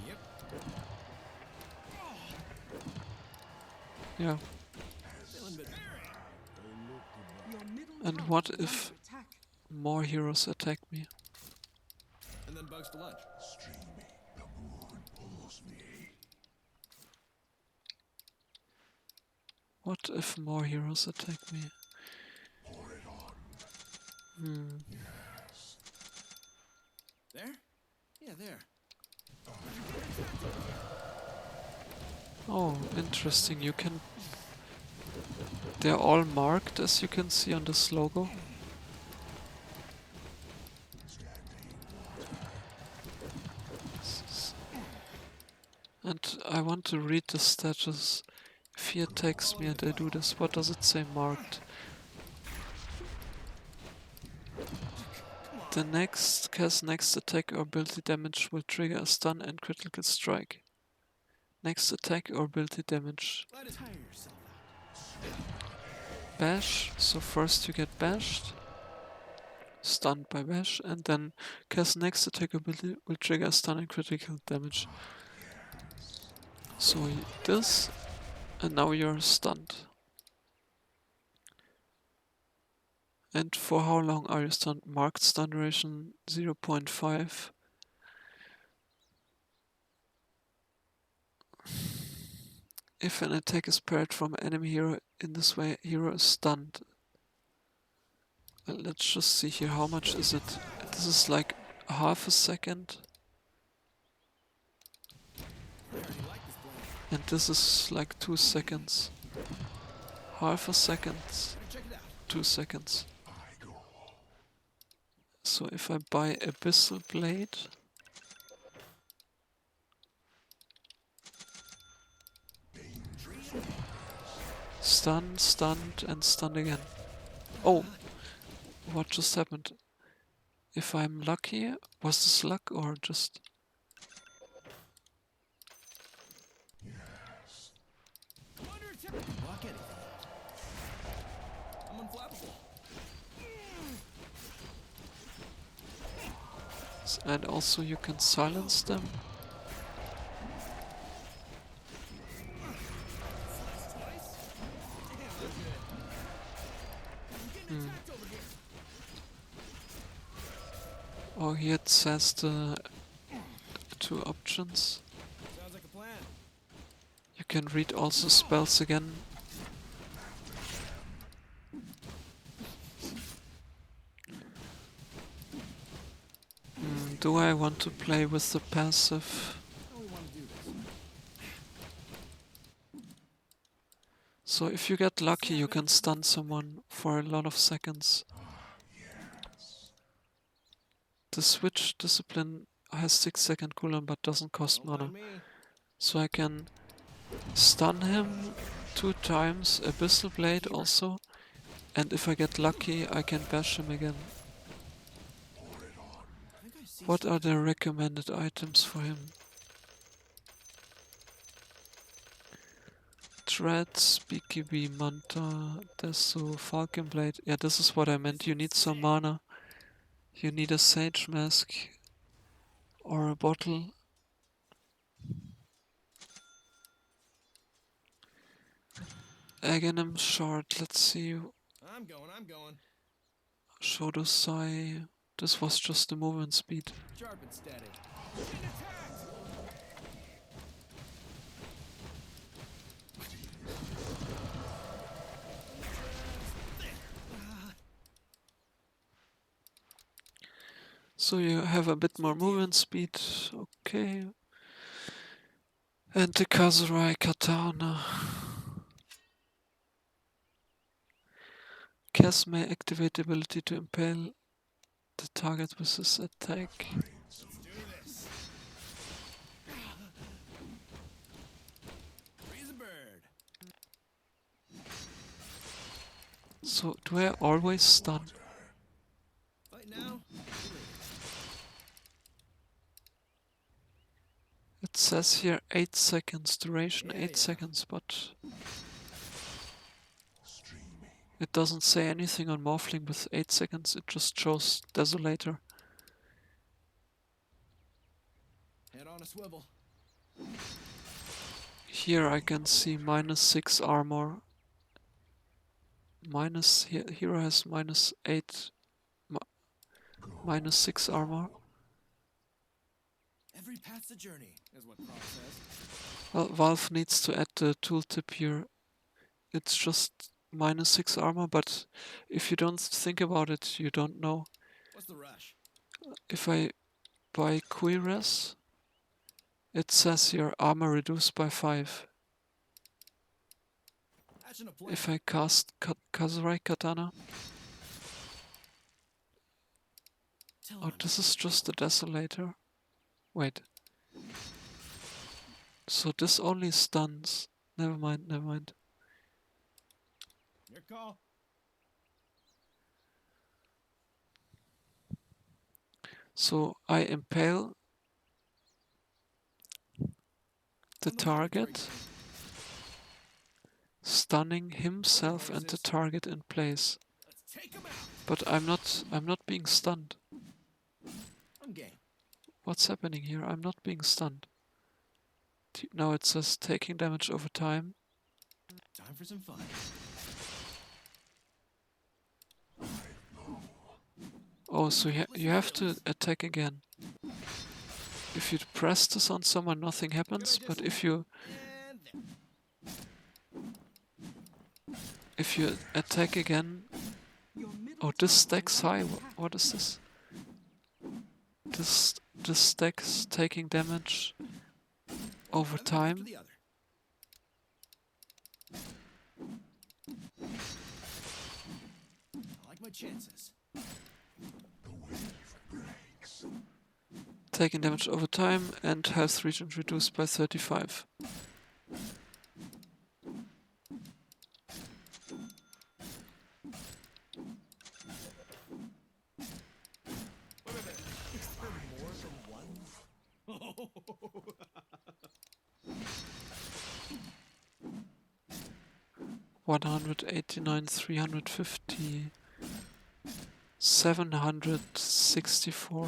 Speaker 2: Yep.
Speaker 1: Yeah.
Speaker 2: Feeling the
Speaker 4: Your middle
Speaker 1: And
Speaker 4: tower
Speaker 1: what
Speaker 4: is
Speaker 1: if-
Speaker 4: under attack.
Speaker 1: More heroes attack me.
Speaker 2: and then bugs for lunch.
Speaker 3: Streaming. The moon pulls me.
Speaker 1: What if more heroes attack me?
Speaker 3: Pour it on. Yes.
Speaker 2: There? Yeah, there.
Speaker 1: Oh, interesting. You can... They're all marked, as you can see on this logo. And I want to read the status. If he attacks me and I do this, what does it say marked? The next Kez next attack or ability damage will trigger a stun and critical strike. Next attack or ability damage.
Speaker 2: Let it tire yourself out.
Speaker 1: Bash, so first you get bashed, stunned by bash, and then Kez next attack ability will trigger a stun and critical damage. So this, and now you're stunned. And for how long are you stunned? Marked stun duration 0.5. If an attack is parried from an enemy hero in this way, hero is stunned. Well, let's just see here, how much is it? This is like half a second.
Speaker 2: already like this plan.
Speaker 1: And this is like 2 seconds. Half a second,
Speaker 2: Better check it out.
Speaker 1: 2 seconds. So if I buy Abyssal Blade, stun, stunned, and stunned again. Oh, what just happened? If I'm lucky, was this luck or just...
Speaker 2: Under attack. Block anything. I'm unflappable.
Speaker 1: And also you can silence them.
Speaker 2: Slice twice. Damn, that's good. I'm getting attacked over here.
Speaker 1: Oh, here it says the 2 options.
Speaker 2: Sounds like a plan.
Speaker 1: You can read also spells again. Do I want to play with the passive?
Speaker 2: How we want to do this?
Speaker 1: So if you get lucky, you can stun someone for a lot of seconds. The switch discipline has 6-second cooldown but doesn't cost
Speaker 2: Don't
Speaker 1: mana.
Speaker 2: mind me.
Speaker 1: So I can stun him 2 times, Abyssal Blade also, and if I get lucky I can bash him again.
Speaker 2: I think I see
Speaker 1: What are the recommended items for him? Treads, BKB, Manta, Desu, Falcon Blade. Yeah, this is what I meant. You need some mana. You need a Sage Mask or a bottle. Aghanim short, let's see.
Speaker 2: I'm going.
Speaker 1: Shodosai. This was just the movement speed.
Speaker 2: Sharp and steady. Getting attacked!
Speaker 1: So you have a bit more movement speed. Okay. And the Kazurai Katana. Kez may activate the ability to impale the target with his attack.
Speaker 2: Let's do this. Freeze a bird.
Speaker 1: So do I always stun?
Speaker 2: Fight now.
Speaker 1: It says here 8 seconds duration,
Speaker 2: Yeah,
Speaker 1: 8
Speaker 2: yeah.
Speaker 1: seconds, but it doesn't say anything on Morphling with 8 seconds, it just shows Desolator.
Speaker 2: Head on a swivel.
Speaker 1: Here I can see -6 armor. Hero has -8, -6 armor.
Speaker 2: Every path's a journey, is what Prof says.
Speaker 1: Well, Valve needs to add the tooltip here. It's just -6 armor, but if you don't think about it, you don't know.
Speaker 2: What's the rush?
Speaker 1: If I buy Kuiras, it says here armor reduced by 5.
Speaker 2: Hatching a plan.
Speaker 1: If I cast Kazurai Katana,
Speaker 2: Tell
Speaker 1: oh,
Speaker 2: him.
Speaker 1: this is just the Desolator. Wait. So this only stuns. Never mind, never mind.
Speaker 2: Your call.
Speaker 1: So I impale the
Speaker 2: I'm looking for
Speaker 1: target, stunning himself and the target in place.
Speaker 2: Let's take him out.
Speaker 1: But I'm not being stunned.
Speaker 2: I'm game.
Speaker 1: What's happening here? I'm not being stunned. Now it says taking damage over time.
Speaker 2: Time for some fun.
Speaker 1: Oh, so you have to attack again. If you press this on someone, nothing happens. But if you
Speaker 2: And there.
Speaker 1: attack again,
Speaker 4: Your middle
Speaker 1: oh, this
Speaker 4: tower
Speaker 1: stacks
Speaker 4: is
Speaker 1: high.
Speaker 4: under attack.
Speaker 1: What is this? This stacks taking damage over
Speaker 2: One after
Speaker 1: time.
Speaker 2: the other. I like my chances.
Speaker 1: Taking damage over time and health regen reduced by 35.
Speaker 2: More from one?
Speaker 1: 189, 350, 764,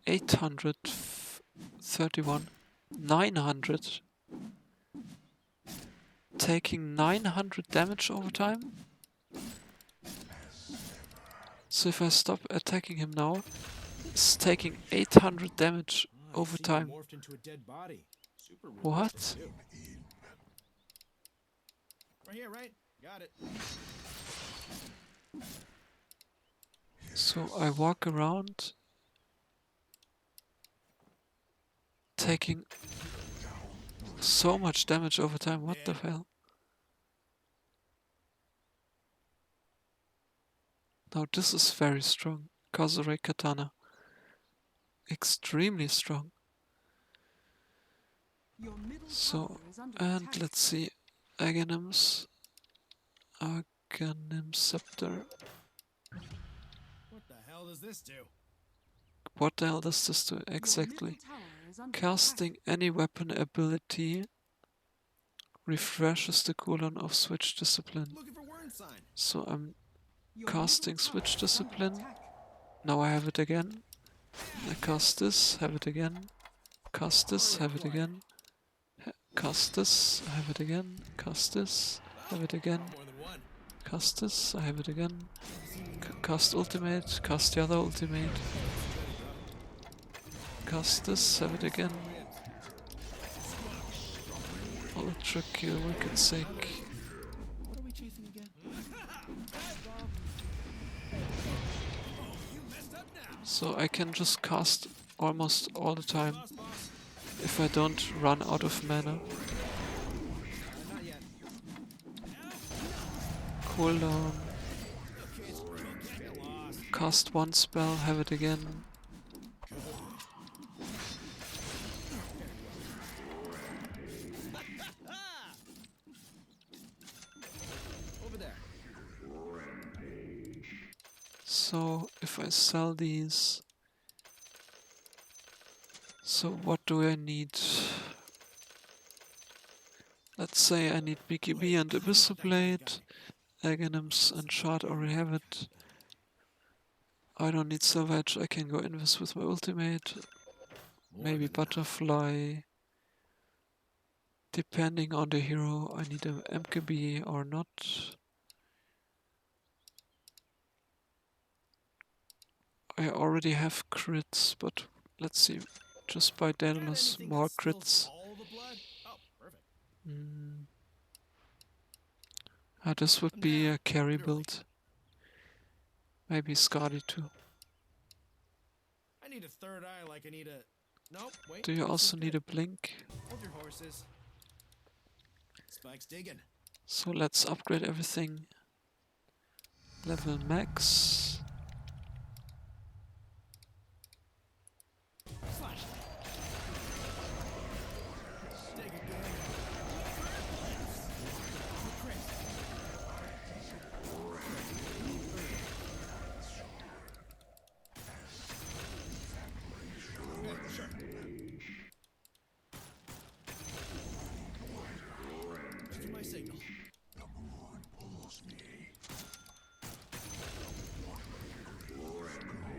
Speaker 1: 831, 900. Taking 900 damage over time. So if I stop attacking him now, it's taking 800 damage over time.
Speaker 2: Morphed into a dead body. Super
Speaker 1: What?
Speaker 2: realistic, too. Right here, right? Got it.
Speaker 1: So I walk around, taking so much damage over time. What the hell? Now this is very strong. Kazure Katana. Extremely strong.
Speaker 4: Your middle
Speaker 1: So,
Speaker 4: tower is under
Speaker 1: and
Speaker 4: attack.
Speaker 1: let's see. Aghanims. Aghanim Scepter.
Speaker 2: What the hell does this do?
Speaker 1: What the hell does this do
Speaker 4: Your
Speaker 1: exactly?
Speaker 4: middle tower is under
Speaker 1: Casting any weapon ability refreshes the cooldown of Switch Discipline.
Speaker 2: Looking for word sign.
Speaker 1: So I'm
Speaker 4: Your
Speaker 1: casting
Speaker 4: middle
Speaker 1: Switch
Speaker 4: tower is under
Speaker 1: Discipline.
Speaker 4: attack.
Speaker 1: Now I have it again. I cast this, have it again. Cast this, have it again. Cast this, have it again. Cast this, have it again.
Speaker 2: More than one.
Speaker 1: Cast this, I have it again. Cast ultimate, cast the other ultimate. Cast this, have it again. Electric, you wicked sick.
Speaker 2: What are we chasing again?
Speaker 1: So I can just cast almost all the time
Speaker 2: Boss, boss.
Speaker 1: if I don't run out of mana.
Speaker 2: Not yet.
Speaker 1: Cooldown,
Speaker 2: Get lost.
Speaker 1: cast one spell, have it again.
Speaker 2: Over there.
Speaker 1: So if I sell these, so what do I need? Let's say I need BKB and Abyssal Blade. Aghanims and Shard already have it. I don't need Savage, I can go Invis with my ultimate. Maybe Butterfly. Depending on the hero, I need an MKB or not. I already have crits, but let's see. Just by Daedalus,
Speaker 2: Anything
Speaker 1: more
Speaker 2: that steals
Speaker 1: crits.
Speaker 2: all the blood? Oh, perfect.
Speaker 1: This would be a carry build. Maybe Skadi too.
Speaker 2: I need a third eye like I need a... Nope, wait.
Speaker 1: Do you
Speaker 2: this is
Speaker 1: also need a
Speaker 2: good.
Speaker 1: blink?
Speaker 2: Hold your horses. Spike's digging.
Speaker 1: So let's upgrade everything. Level max.
Speaker 2: Slash. Dig again. Sure. Just do my signal.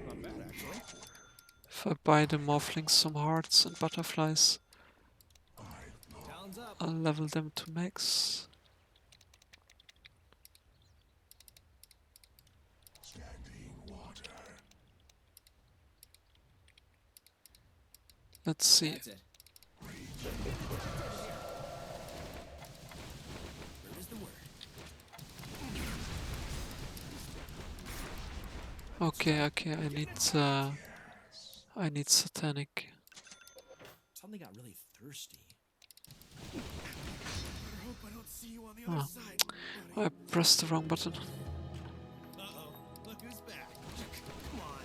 Speaker 2: Not bad, actually.
Speaker 1: If I buy the Morphlings some hearts and butterflies,
Speaker 2: Talons up.
Speaker 1: I'll level them to max. Let's see.
Speaker 2: That's it. Where is the word?
Speaker 1: Okay, I need satanic.
Speaker 2: Something got really thirsty. hope I don't see you on the
Speaker 1: Ah,
Speaker 2: other side, buddy.
Speaker 1: I pressed the wrong button.
Speaker 2: Uh-oh. Look who's back. Come on.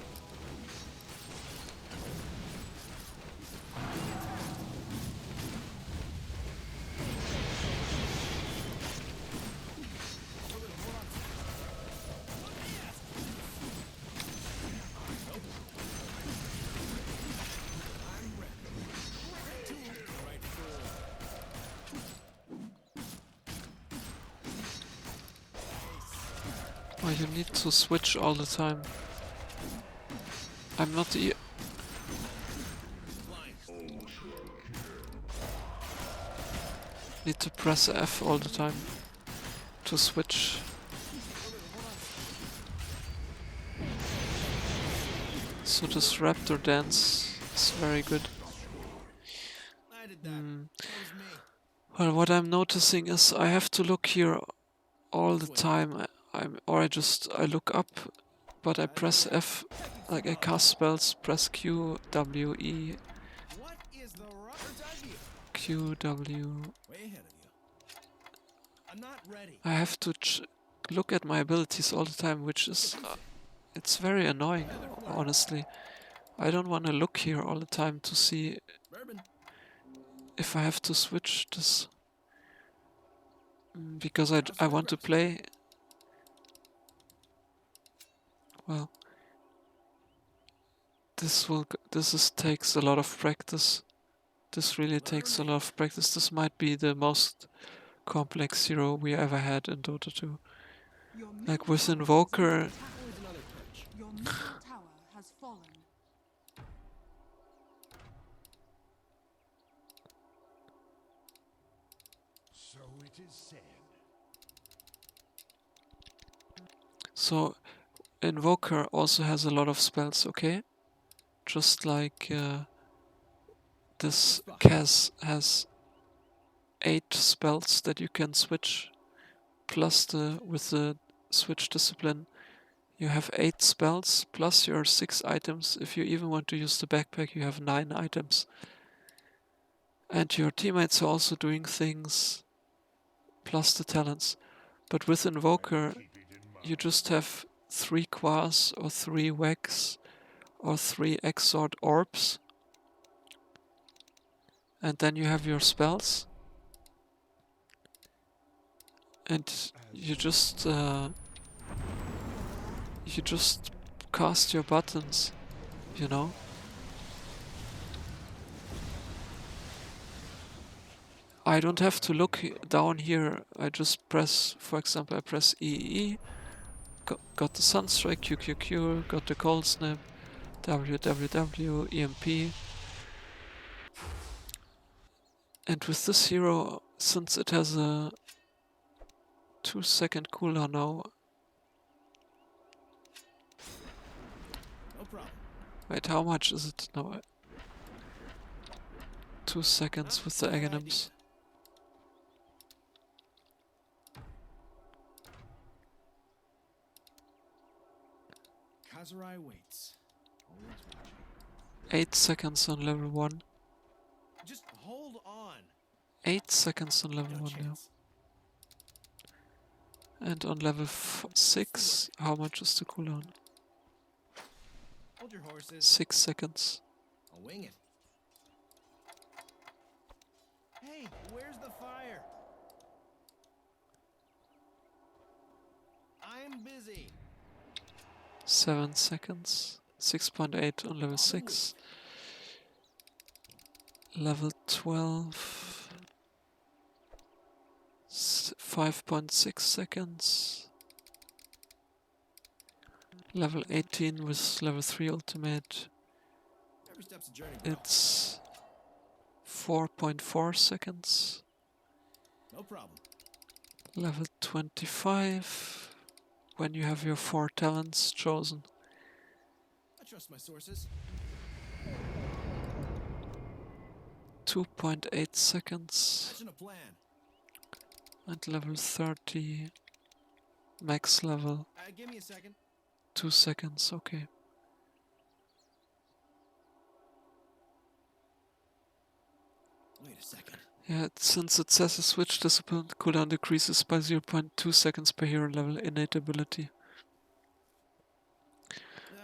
Speaker 1: Oh, you need to switch all the time. I'm not e- Need to press F all the time to switch. So this raptor dance is very good.
Speaker 2: I did that. That was me.
Speaker 1: Well, what I'm noticing is I have to look here all the time. I look up, but I press F, like I cast spells, press Q, W, E,
Speaker 2: What is the rubber W?
Speaker 1: Q, W.
Speaker 2: Way ahead of you. I'm not ready.
Speaker 1: I have to look at my abilities all the time, which is, it's very annoying, honestly. I don't want to look here all the time to see
Speaker 2: Bourbon.
Speaker 1: if I have to switch this. Because I want to play. Well, this takes a lot of practice. This really takes a lot of practice. This might be the most complex hero we ever had in Dota 2.
Speaker 4: Your
Speaker 1: Like
Speaker 4: middle
Speaker 1: with
Speaker 4: tower is
Speaker 1: Invoker,
Speaker 4: under attack. Your middle tower has fallen.
Speaker 3: So it is said.
Speaker 1: so Invoker also has a lot of spells, okay? Just like this Kez has 8 spells that you can switch, plus with the switch discipline you have 8 spells plus your 6 items. If you even want to use the backpack, you have 9 items. And your teammates are also doing things plus the talents. But with Invoker, you just have 3 Quas or 3 Wax or 3 Exort Orbs. And then you have your spells. And you just cast your buttons, you know? I don't have to look down here. I just press, for example, I press EE, got the Sunstrike, QQQ, got the Cold Snap, WWW, EMP. And with this hero, since it has a 2-second cooldown now.
Speaker 2: No problem.
Speaker 1: Wait, how much is it now? 2 seconds with the Aghanims.
Speaker 2: Kazurai waits. Always watching.
Speaker 1: 8 seconds on level 1.
Speaker 2: Just hold on.
Speaker 1: 8 seconds on level
Speaker 2: No
Speaker 1: 1 now.
Speaker 2: chance.
Speaker 1: And on level 6, how much is the cooldown?
Speaker 2: Hold your horses.
Speaker 1: 6 seconds.
Speaker 2: I'll wing it. Hey, where's the fire? I'm busy.
Speaker 1: 7 seconds. 6.8 on level 6. Level 12. 5.6 seconds. Level 18 with level 3 ultimate.
Speaker 2: Every step's a journey, bro.
Speaker 1: It's 4.4 seconds.
Speaker 2: No problem.
Speaker 1: Level 25. When you have your 4 talents chosen.
Speaker 2: I trust my sources.
Speaker 1: 2.8 seconds.
Speaker 2: Imagine a plan.
Speaker 1: And level 30. Max level.
Speaker 2: Give me a second.
Speaker 1: 2 seconds, okay.
Speaker 2: Wait a second.
Speaker 1: Yeah, since it says a switch discipline, cooldown decreases by 0.2 seconds per hero level innate ability.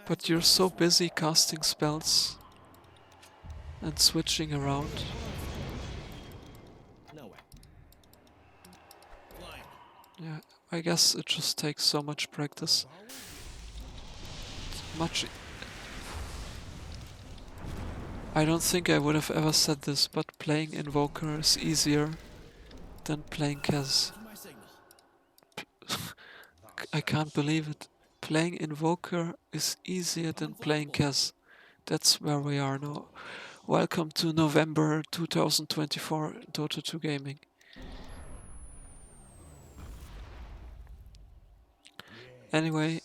Speaker 1: But you're so busy casting spells and switching around.
Speaker 2: No way. Flying.
Speaker 1: Yeah, I guess it just takes so much practice. Much. I don't think I would have ever said this, but playing Invoker is easier than playing Kez.
Speaker 2: To my signal.
Speaker 1: I can't believe it. Playing Invoker is easier than playing Kez. That's where we are now. Welcome to November 2024 Dota 2 Gaming. Anyway,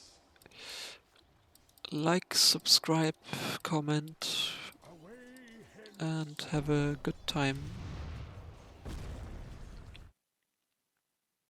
Speaker 1: like, subscribe, comment, and have a good time.